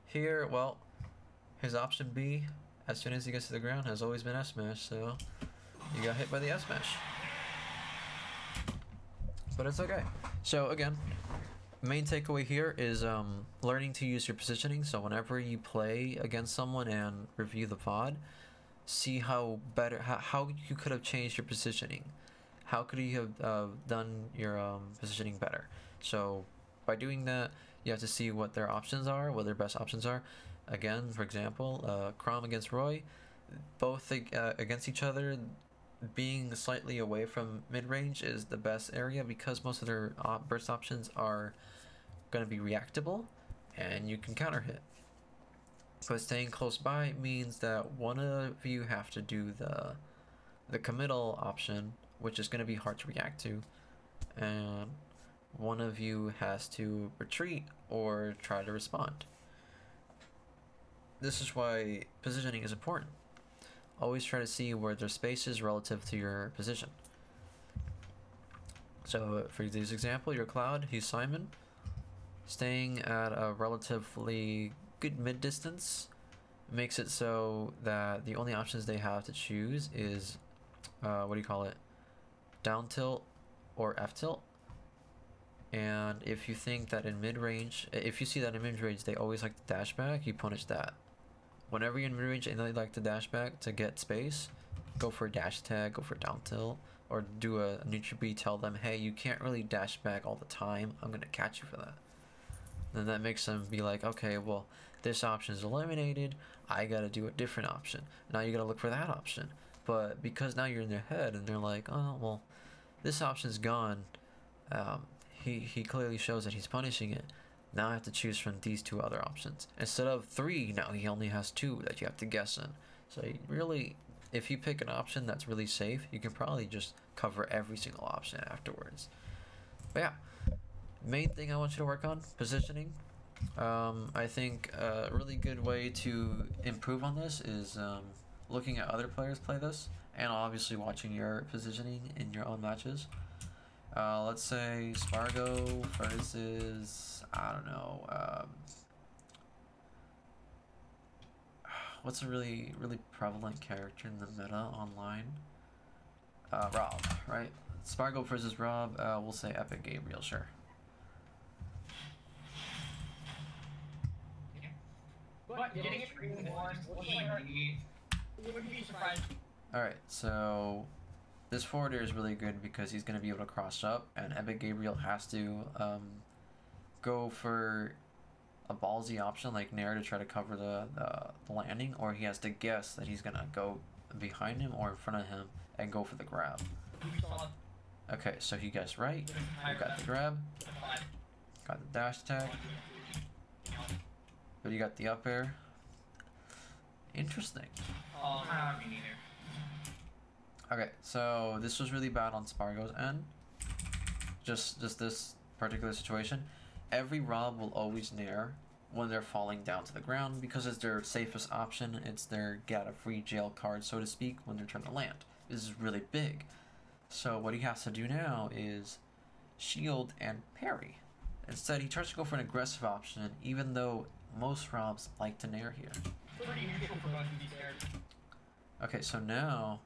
Here, well, his option B, as soon as he gets to the ground, has always been F smash, so you got hit by the F smash. But it's okay. So again, main takeaway here is learning to use your positioning. So whenever you play against someone and review the VOD, see how you could have changed your positioning. How could you have done your positioning better? So by doing that, you have to see what their options are, what their best options are. Again, for example, Chrom against Roy, both against each other, being slightly away from mid-range is the best area because most of their burst options are going to be reactable and you can counter hit. But staying close by means that one of you have to do the committal option, which is going to be hard to react to, and one of you has to retreat or try to respond. This is why positioning is important. Always try to see where their space is relative to your position. So for this example, your Cloud, he's Simon, staying at a relatively good mid distance makes it so that the only options they have to choose is down tilt or F tilt. And if you think that in mid-range, if you see that in mid-range they always like to dash back, you punish that. Whenever you're in mid-range and they like to dash back to get space, go for a dash tag, go for down tilt, or do a neutral B, tell them, hey, you can't really dash back all the time, I'm gonna catch you for that. Then that makes them be like, okay, well, this option is eliminated, I gotta do a different option. Now you gotta look for that option. But because now you're in their head and they're like, oh, well, this option's gone, he clearly shows that he's punishing it. Now I have to choose from these two other options. Instead of 3, now he only has 2 that you have to guess in. So really, if you pick an option that's really safe, you can probably just cover every single option afterwards. But yeah, main thing I want you to work on, positioning. I think a really good way to improve on this is looking at other players play this, and obviously watching your positioning in your own matches. Let's say Spargo versus, I don't know, what's a really prevalent character in the meta online? Rob, right? Spargo versus Rob, we'll say Epic Gabriel, sure. But getting it pretty more, wouldn't be surprised. Alright, so this forwarder is really good because he's going to be able to cross up, and Epic Gabriel has to go for a ballsy option like Nair to try to cover the landing, or he has to guess that he's going to go behind him or in front of him and go for the grab. Okay, so he guessed right. We got the grab. Got the dash attack. But you got the up air. Interesting. Me neither. Okay, so this was really bad on Spargo's end. Just this particular situation. Every Rob will always Nair when they're falling down to the ground because it's their safest option. It's their get a free jail card, so to speak, when they're trying to land. This is really big. So what he has to do now is shield and parry. Instead, he tries to go for an aggressive option, even though most Robs like to Nair here. Pretty neutral for both of these characters. Okay, so now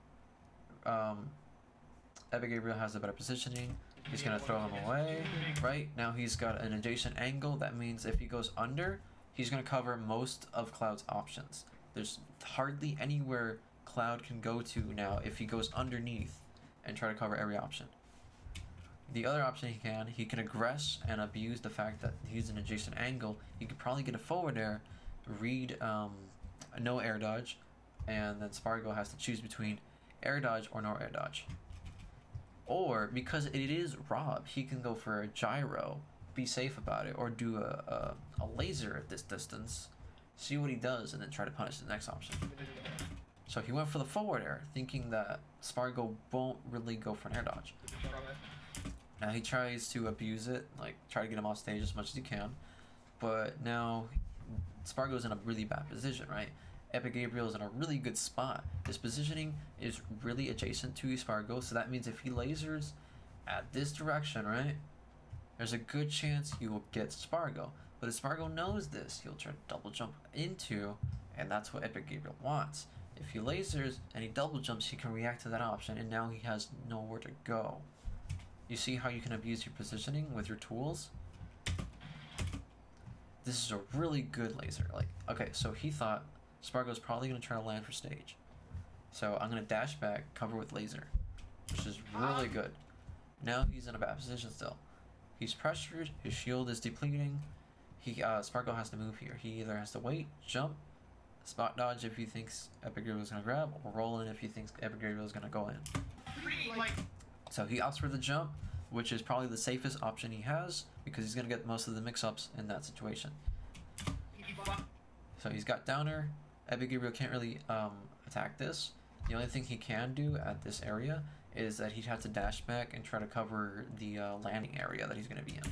Epic Gabriel has a better positioning. He's gonna throw him away, right? Now he's got an adjacent angle. That means if he goes under, he's gonna cover most of Cloud's options. There's hardly anywhere Cloud can go to now if he goes underneath and try to cover every option. The other option he can aggress and abuse the fact that he's an adjacent angle. He could probably get a forward air, read no air dodge, and then Spargo has to choose between air dodge or no air dodge. Or, because it is Rob, he can go for a gyro, be safe about it, or do a laser at this distance, see what he does, and then try to punish the next option. So he went for the forward air, thinking that Spargo won't really go for an air dodge. Now he tries to abuse it, like try to get him off stage as much as he can, but now Spargo's in a really bad position, right? Epic Gabriel is in a really good spot. His positioning is really adjacent to Spargo, so that means if he lasers at this direction, right, there's a good chance he will get Spargo. But if Spargo knows this, he'll try to double jump into, and that's what Epic Gabriel wants. If he lasers and he double jumps, he can react to that option, and now he has nowhere to go. You see how you can abuse your positioning with your tools? This is a really good laser. Like, okay, so he thought Spargo's probably going to try to land for stage. So I'm going to dash back, cover with laser, which is really good. Now he's in a bad position still. He's pressured, his shield is depleting. Spargo has to move here. He either has to wait, jump, spot dodge if he thinks Epic Gabriel is going to grab, or roll in if he thinks Epic Gabriel is going to go in. So he opts for the jump, which is probably the safest option he has, because he's going to get most of the mix-ups in that situation. So he's got downer. Epic Gabriel can't really attack this. The only thing he can do at this area is that he'd have to dash back and try to cover the landing area that he's going to be in.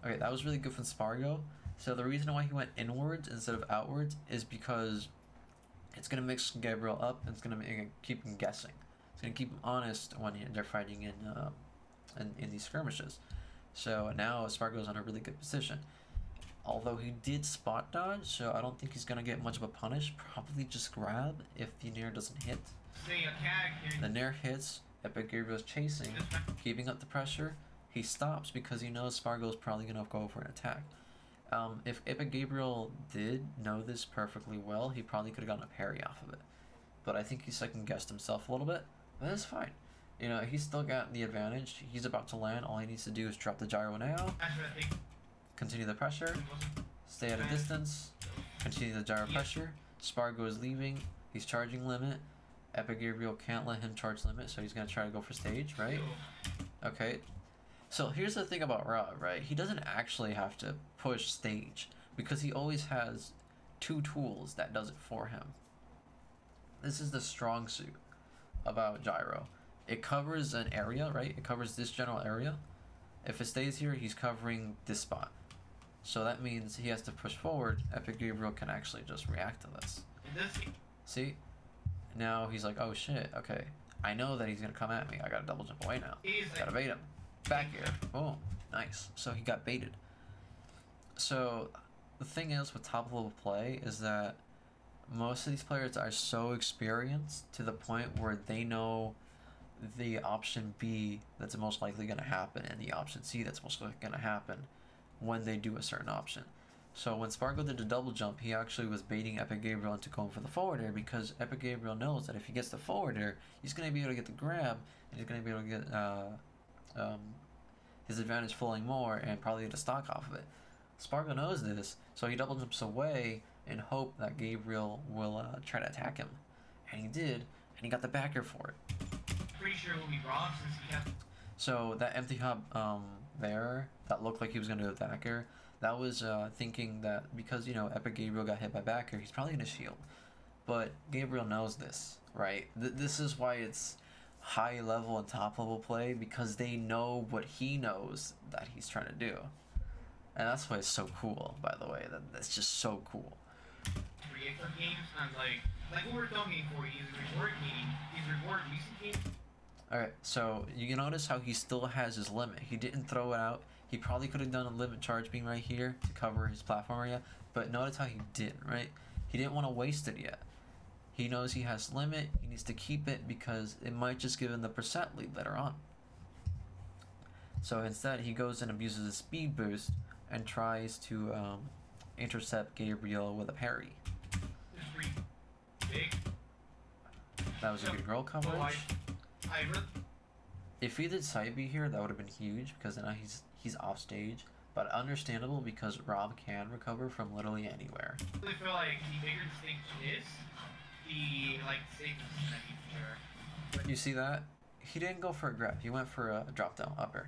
Okay, that was really good from Spargo. So the reason why he went inwards instead of outwards is because it's going to mix Gabriel up, and it's going to keep him guessing. It's going to keep him honest when they're fighting in these skirmishes. So now Spargo's in a really good position. Although he did spot dodge, so I don't think he's going to get much of a punish. Probably just grab if the Nair doesn't hit. The Nair hits, Epic Gabriel's chasing, keeping up the pressure. He stops because he knows Spargo's probably going to go for an attack. If Epic Gabriel did know this perfectly well, he probably could have gotten a parry off of it. But I think he second-guessed himself a little bit. But that's fine. You know, he's still got the advantage. He's about to land. All he needs to do is drop the gyro now. Continue the pressure. Stay at a distance. Continue the gyro pressure. Spargo is leaving. He's charging limit. Epic Gabriel can't let him charge limit, so he's going to try to go for stage, right? Okay. So here's the thing about Rob, right? He doesn't actually have to push stage because he always has two tools that does it for him. This is the strong suit about gyro. It covers an area, right? It covers this general area. If it stays here, he's covering this spot. So that means he has to push forward. Epic Gabriel can actually just react to this. See? Now he's like, oh shit, okay. I know that he's gonna come at me. I gotta double jump away now. Gotta bait him. Back air. Boom. Nice. So he got baited. So the thing is with top level play is that most of these players are so experienced to the point where they know the option B that's most likely going to happen and the option C that's most likely going to happen when they do a certain option. So when Spargo did the double jump, he actually was baiting Epic Gabriel into going for the forward air, because Epic Gabriel knows that if he gets the forward air, he's going to be able to get the grab, and he's going to be able to get his advantage flowing more and probably get a stock off of it. Spargo knows this, so he double jumps away in hope that Gabriel will try to attack him. And he did, and he got the backer for it. Pretty sure it will be Rob since he has. So that empty hub there, that looked like he was going to do a backer, that was thinking that because, you know, Epic Gabriel got hit by backer, he's probably going to shield. But Gabriel knows this, right? This is why it's high level and top level play, because they know what he knows that he's trying to do. And that's why it's so cool, by the way. That's just so cool. Reactor games, and like what we're talking for, he's reward game, he's reward recent games. Alright, so you can notice how he still has his limit. He didn't throw it out. He probably could have done a limit charge beam right here to cover his platform area, but notice how he didn't, right? He didn't want to waste it yet. He knows he has limit, he needs to keep it because it might just give him the percent lead later on. So instead, he goes and abuses his speed boost and tries to intercept Gabriel with a parry. Big. That was a good roll coverage. If he did side B here, that would have been huge, because now he's off stage. But understandable, because Rob can recover from literally anywhere. I feel like the bigger the stage is, the safest sure. You see that? He didn't go for a grab. He went for a drop down upper.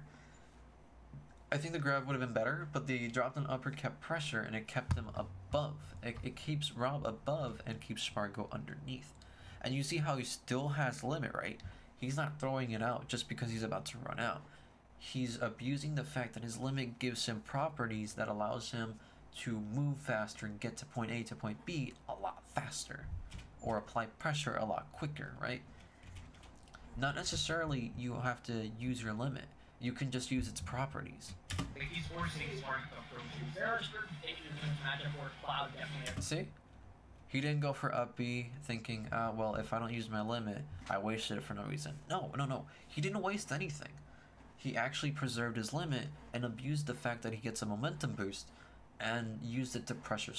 I think the grab would have been better, but the drop down upper kept pressure and it kept him above. It keeps Rob above and keeps Spargo underneath. And you see how he still has limit, right? He's not throwing it out just because he's about to run out. He's abusing the fact that his limit gives him properties that allows him to move faster and get to point A to point B a lot faster, or apply pressure a lot quicker, right? Not necessarily you have to use your limit. You can just use its properties. Like he's forcing Spargo to approach you. There are certain stages in this matchup where Cloud definitely. See? He didn't go for up B thinking, well, if I don't use my limit, I wasted it for no reason. No. He didn't waste anything. He actually preserved his limit and abused the fact that he gets a momentum boost and used it to pressure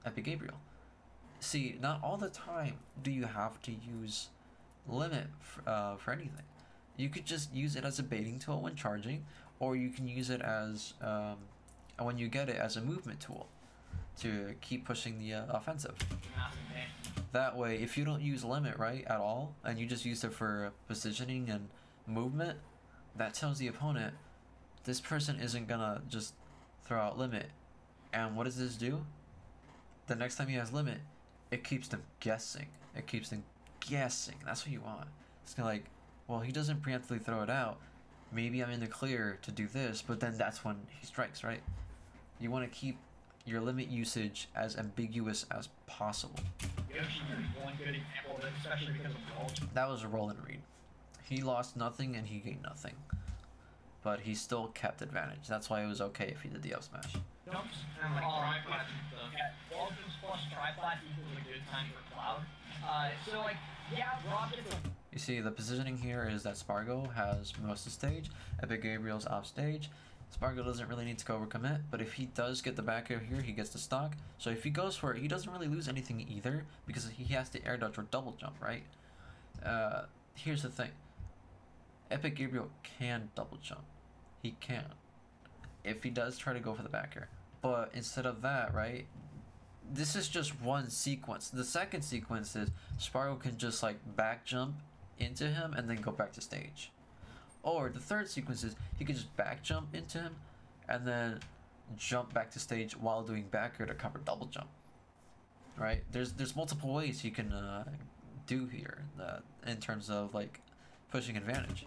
Epic Gabriel. See, not all the time do you have to use limit for anything. You could just use it as a baiting tool when charging, or you can use it as, when you get it, as a movement tool to keep pushing the offensive. That way, if you don't use limit, right, at all, and you just use it for positioning and movement, that tells the opponent, this person isn't gonna just throw out limit. And what does this do? The next time he has limit, it keeps them guessing. It keeps them guessing. That's what you want. It's kind of like, well, he doesn't preemptively throw it out. Maybe I'm in the clear to do this, but then that's when he strikes, right? You want to keep your limit usage as ambiguous as possible. One good example, especially because of roll. That was a roll and read. He lost nothing and he gained nothing. But he still kept advantage. That's why it was okay if he did the up smash. Jumps and tri-flat and stuff. Yeah, wall jumps plus tri-flat equals a good time for Cloud. So yeah, Rob gets a... You see, the positioning here is that Spargo has most of the stage, Epic Gabriel's off stage. Spargo doesn't really need to go over commit, but if he does get the back air here, he gets the stock. So if he goes for it, he doesn't really lose anything either, because he has to air dodge or double jump, right? Here's the thing. Epic Gabriel can double jump. He can. If he does try to go for the back air. But instead of that, right, this is just one sequence. The second sequence is Spargo can just back jump into him and then go back to stage. Or the third sequence is he can just back jump into him and then jump back to stage while doing back air to cover double jump. Right? There's multiple ways you can do here in terms of pushing advantage.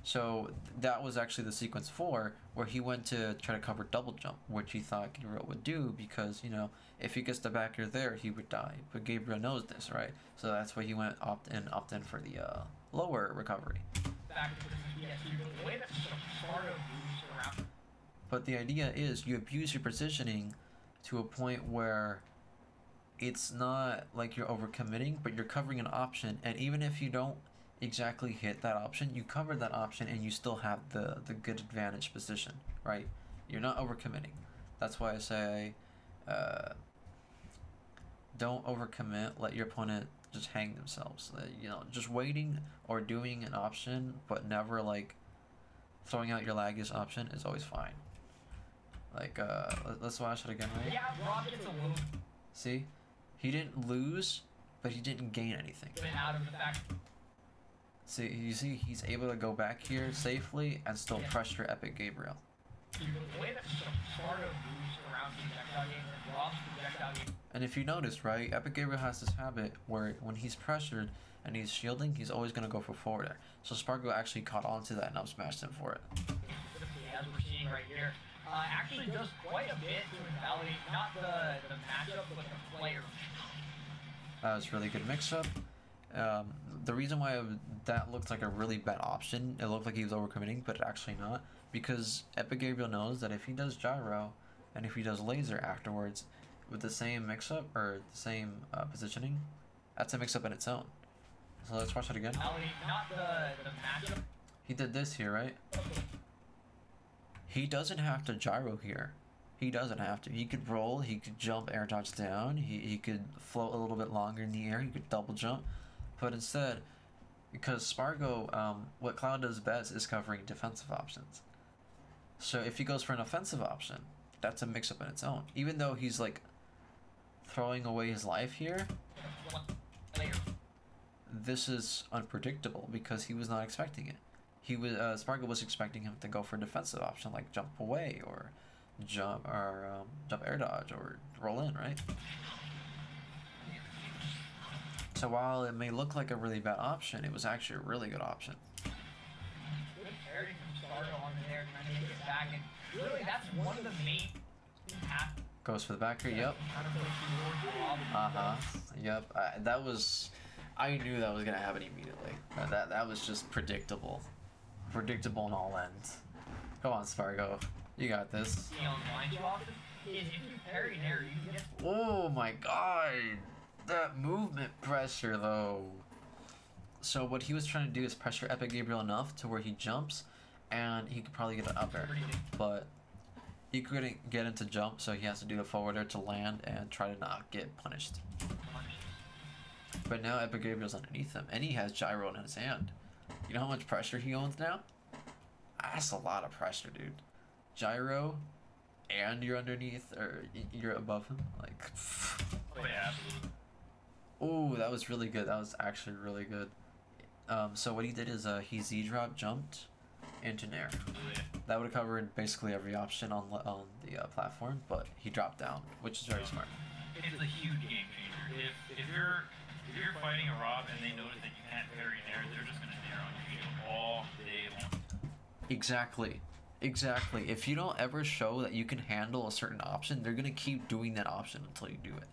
So that was actually the sequence 4 where he went to try to cover double jump, which he thought Gabriel would do because, if he gets the back air there, he would die. But Gabriel knows this, right? So that's why he went opt in for the lower recovery. But the idea is you abuse your positioning to a point where it's not like you're overcommitting, but you're covering an option, and even if you don't exactly hit that option, you covered that option and you still have the good advantage position, right? You're not overcommitting. That's why I say don't overcommit. Let your opponent just hang themselves. You know, just waiting or doing an option, but never like throwing out your laggiest option is always fine. Like, let's watch it again, right? Yeah, Rob gets a little See? He didn't lose, but he didn't gain anything. bit out of the fact. See, you see, he's able to go back here safely and still pressure Epic Gabriel. The way that Spargo moves around projectile games and Rob's projectile games. And if you notice, right, Epic Gabriel has this habit where when he's pressured and he's shielding, he's always going to go for forward air. So Spargo actually caught on to that and up smashed him for it. Specifically, as we're seeing right here, actually does quite a bit to invalidate not the matchup, but the player. That was really good mix-up. The reason why that looked like a really bad option, it looked like he was overcommitting, but actually not, because Epic Gabriel knows that if he does gyro and if he does laser afterwards with the same mix-up or the same positioning, that's a mix-up in its own. So let's watch it again. Not the matchup. He did this here, right? He doesn't have to gyro here. He doesn't have to. He could roll, he could jump, air dodge down, he could float a little bit longer in the air, he could double jump. But instead, because Spargo, what Cloud does best is covering defensive options. So if he goes for an offensive option, that's a mix-up in its own. Even though he's like throwing away his life here, this is unpredictable because he was not expecting it. He was Spargo was expecting him to go for a defensive option like jump away or jump air dodge or roll in, right? So while it may look like a really bad option, it was actually a really good option. Good parry from Spargo on there, trying to get it back, and really that's one of the main paths. Goes for the back here, yep. Yep. That was, I knew that was gonna happen immediately. That was just predictable. Predictable on all ends. Come on, Spargo. You got this. Oh my god! That movement pressure though. So what he was trying to do is pressure Epic Gabriel enough to where he jumps and he could probably get an up air. But he couldn't get into jump, so he has to do the forward air to land and try to not get punished. But now Epic Gabriel's underneath him and he has gyro in his hand. You know how much pressure he owns now? That's a lot of pressure, dude. Gyro, and you're underneath, or you're above him. Like, oh yeah, absolutely. Oh, that was really good. That was actually really good. So what he did is he Z-drop jumped into Nair. That would have covered basically every option on the platform, but he dropped down, which is very smart. It's a huge game changer. If you're fighting a Rob and they notice that you can't parry Nair, they're just gonna Nair on your shield all day long. Exactly. Exactly. If you don't ever show that you can handle a certain option, they're gonna keep doing that option until you do it.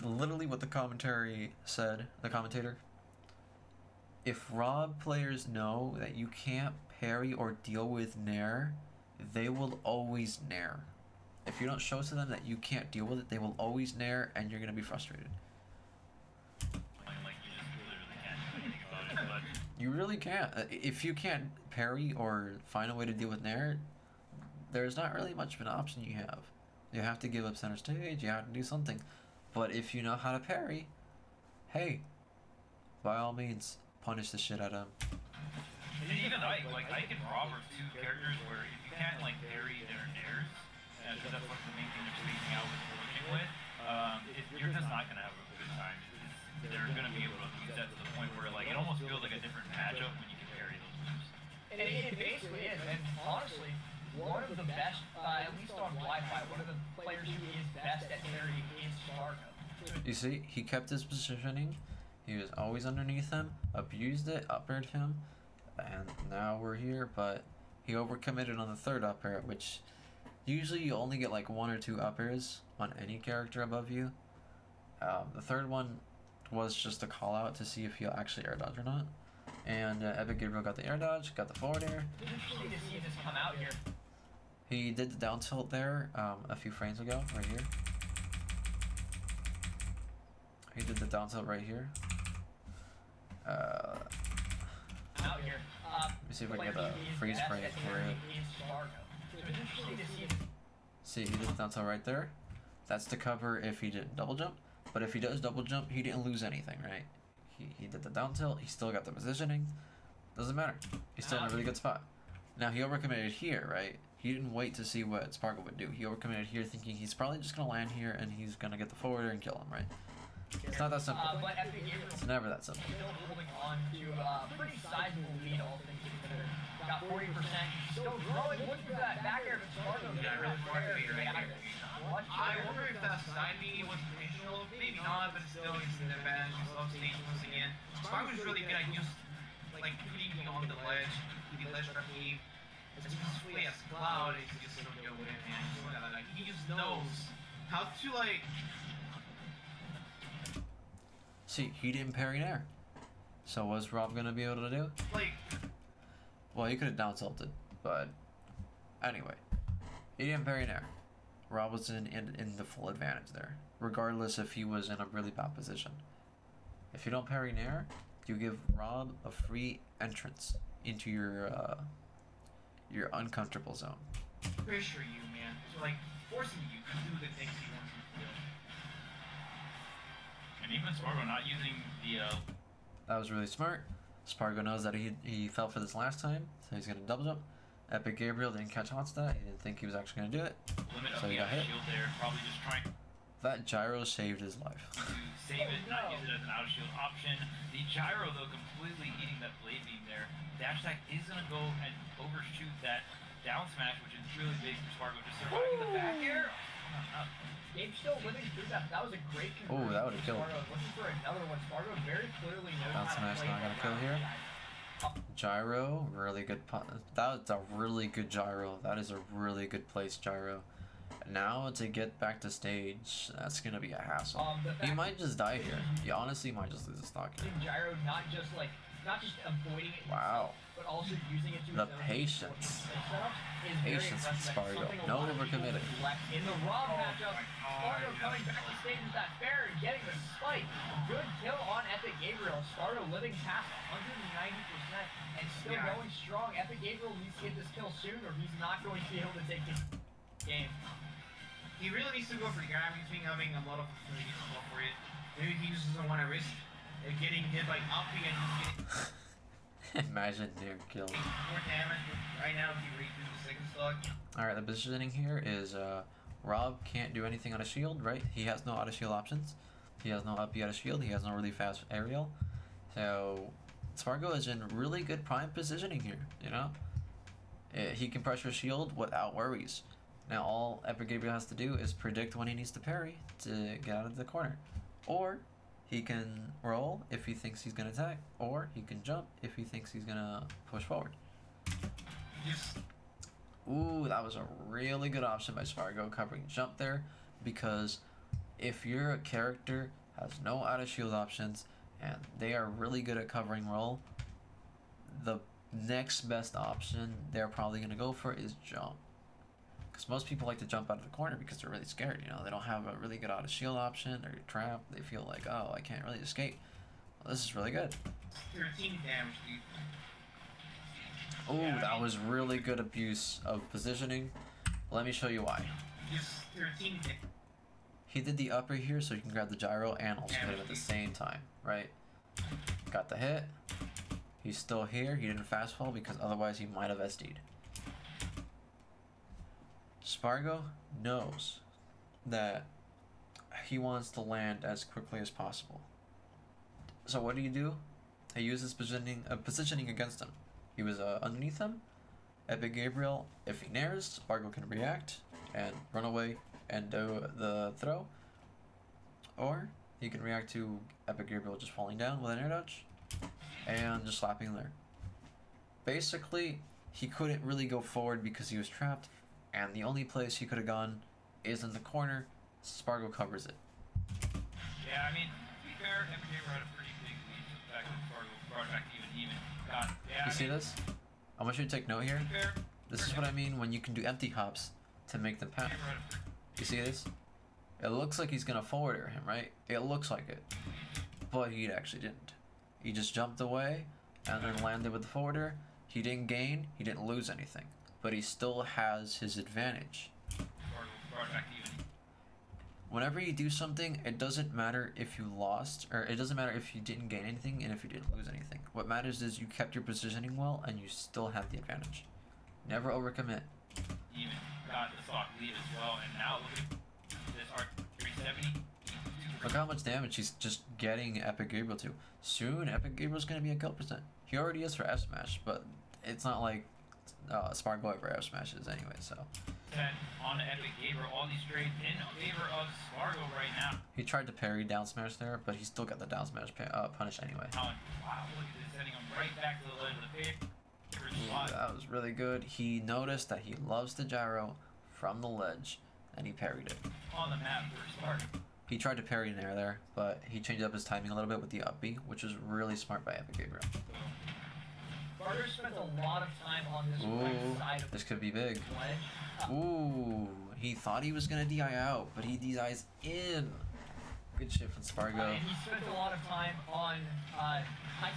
Literally what the commentary said, the commentator. If Rob players know that you can't parry or deal with Nair, they will always Nair. If you don't show to them that you can't deal with it, they will always Nair and you're gonna be frustrated. Like you just literally can't do anything about it, but You really can't. If you can't parry or find a way to deal with Nair, there's not really much of an option you have. You have to give up center stage, you have to do something. But if you know how to parry, hey, by all means, punish the shit out of him. and even Ike and Rob are two characters where if you can't like parry their Nairs, because that's like the main thing they're spacing out with working with, you're just not gonna have a good time. They're gonna be able to use that to the point where like it almost feels like a different matchup when you can parry those moves. And it basically is, and honestly, one of the best, at least on Wi-Fi, one of the players who is best at parrying is Spargo. You see, he kept his positioning. He was always underneath him, abused it, up-aired him, and now we're here, but he overcommitted on the third up-air, which usually you only get like 1 or 2 up-airs on any character above you. The third one was just a call-out to see if he'll actually air dodge or not. And Epic Gabriel got the air dodge, got the forward air. It's interesting to see this come out here. He did the down tilt there a few frames ago, right here. He did the down tilt right here. Out here. Let me see if I can get a freeze frame for it. So it's interesting to see. See, he did the down tilt right there. That's to cover if he didn't double jump. But if he does double jump, he didn't lose anything, right? He did the down tilt. He still got the positioning. Doesn't matter. He's still in a really good spot. Now he overcommitted here, right? He didn't wait to see what Sparkle would do. He overcommitted here, thinking he's probably just gonna land here and he's gonna get the forwarder and kill him, right? It's not that simple. But Epic Gabriel It's never that simple. still holding on to pretty sizable lead, all things considered. Got 40%, still growing. Looking for that back air, but Spargo. Yeah, really smart to be right here. I wonder if that side B was intentional. Maybe not, but still it's an advantage. Love stage once again. Spark was really good at just like creeping on the ledge, the ledge trap game. As sweet as Cloud is just so good with it, man. Like he just knows how to like. See, he didn't parry nair. So what's Rob gonna be able to do? Like, Well, he could have down tilted, but anyway, he didn't parry nair. Rob was in the full advantage there, regardless if he was in a really bad position. If you don't parry nair, you give Rob a free entrance into your uncomfortable zone. pressure you, man. So, like, forcing you to do the things he wants you to do. And even Spargo not using the That was really smart. Spargo knows that he fell for this last time, so he's gonna double jump. Epic Gabriel didn't catch on to that. He didn't think he was actually gonna do it. limit So of he the got hit. shield there, probably just trying That gyro saved his life. to save it, not use it as an out of shield option. The gyro though completely eating that blade beam there. Dash attack is gonna go and overshoot that down smash, which is really big for Spargo. Just surviving the back air. Gabe still living through that. That was a great conversion. Ooh, that would've from killed. Spargo. Looking for another one. Spargo very clearly knows Down how to smash play not gonna that kill here. round. Gyro, really good. That's a really good gyro. That is a really good place gyro. Now to get back to stage, that's gonna be a hassle. The He fact might just die here. He honestly might just lose a stock here. using gyro, not just avoiding it Wow. himself, but also using it to The his own patience. setup is very Patience with impressive. Spargo. Something a No lot of people overcommitting. neglect in the Rob matchup. Spargo coming back to stage with that fair and getting the spike. Good kill on Epic Gabriel. Spargo living past 190% and still going strong. Epic Gabriel needs to get this kill soon or he's not going to be able to take this game. He really needs to go for the grab. He's been having a lot of opportunities to go for it. Maybe he just doesn't want to risk getting hit by Uppy and just getting Imagine near kill. more damage. Right now, he reaches the second stock. Alright, the positioning here is Rob can't do anything on a shield, right? He has no out of shield options. He has no up out of shield. He has no really fast aerial. So Spargo is in really good prime positioning here, you know? He can pressure shield without worries. Now all Epic Gabriel has to do is predict when he needs to parry to get out of the corner. Or he can roll if he thinks he's gonna attack, or he can jump if he thinks he's gonna push forward. Just Ooh, that was a really good option by Spargo covering jump there, because if your character has no out of shield options and they are really good at covering roll, the next best option they're probably gonna go for is jump. Because most people like to jump out of the corner because they're really scared, you know, they don't have a really good out of shield option, they're trapped, they feel like, oh, I can't really escape. Well, this is really good. 13 damage, dude. Ooh, Yeah, I that mean- was really good abuse of positioning. Let me show you why. Just 13 damage. He did the upper here so he can grab the gyro and also hit him at the same time, right? Got the hit. He's still here. He didn't fast fall because otherwise he might have SD'd. Spargo knows that he wants to land as quickly as possible. So what do? He uses positioning against him. He was underneath him. Epic Gabriel, if he nairs, Spargo can react and run away and do the throw. Or he can react to Epic Gabriel just falling down with an air dodge and just slapping him there. Basically, he couldn't really go forward because he was trapped, and the only place he could have gone is in the corner. Spargo covers it. Yeah, I mean, to be fair, Epic Gabriel had a pretty big lead. So the fact that Spargo brought it back to even. God, yeah, You I see mean, this? I want you to take note here. to be fair, This is what I mean when you can do empty hops to make them pound. You see this? It looks like he's gonna forward air him, right? It looks like it. But he actually didn't. He just jumped away and then landed with the forwarder. He didn't gain, he didn't lose anything. But he still has his advantage. Whenever you do something, it doesn't matter if you lost, or it doesn't matter if you didn't gain anything and if you didn't lose anything. What matters is you kept your positioning well and you still have the advantage. Never overcommit. Even got the stock lead as well, and now look at this arc 370. Look how much damage he's just getting Epic Gabriel to. Soon, Epic Gabriel's gonna be a kill percent. He already is for F Smash, but it's not like Spargo ever F Smashes anyway, so. On Epic Gabriel, all these trades in favor of Spargo right now. He tried to parry down smash there, but he still got the down smash punish anyway. Wow, look at this, sending him right back to the ledge of the favorite spot. That was really good. He noticed that he loves the gyro from the ledge, and he parried it. On the map for Spargo. He tried to parry an air there, but he changed up his timing a little bit with the up B, which was really smart by Epic Gabriel. Barter spent a lot of time on this right side of This could be big. the ledge. Ooh, he thought he was gonna DI out, but he DIs in. Good shit from Spargo. And he spent a lot of time on, I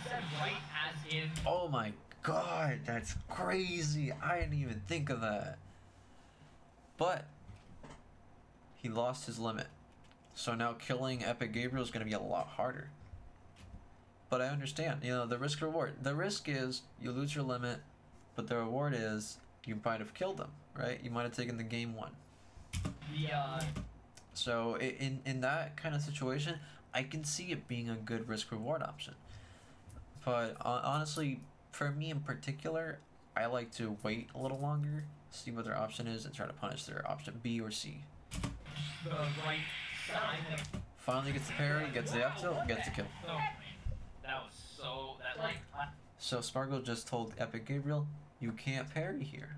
said right as in. Oh my god, that's crazy. I didn't even think of that. But he lost his limit. So now killing Epic Gabriel is gonna be a lot harder. But I understand, you know, the risk reward. The risk is you lose your limit, but the reward is you might have killed them, right? You might have taken the game one. So in that kind of situation, I can see it being a good risk reward option. But honestly, for me in particular, I like to wait a little longer, see what their option is, and try to punish their option B or C. The right side. Finally gets the parry, gets the up tilt, gets the kill. That was so, that like, So Spargo just told Epic Gabriel, you can't parry here.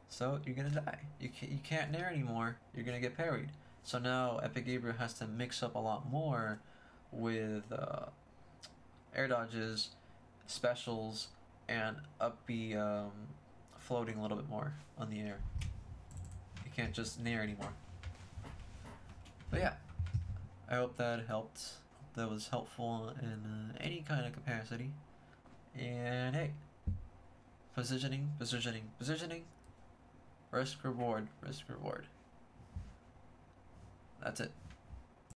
So you're gonna die. You can't nair anymore. You're gonna get parried. So now Epic Gabriel has to mix up a lot more with air dodges, specials, and up B floating a little bit more on the air. You can't just nair anymore. But yeah, I hope that helped. That was helpful in any kind of capacity. And hey, positioning, positioning, positioning. Risk reward, risk reward. That's it.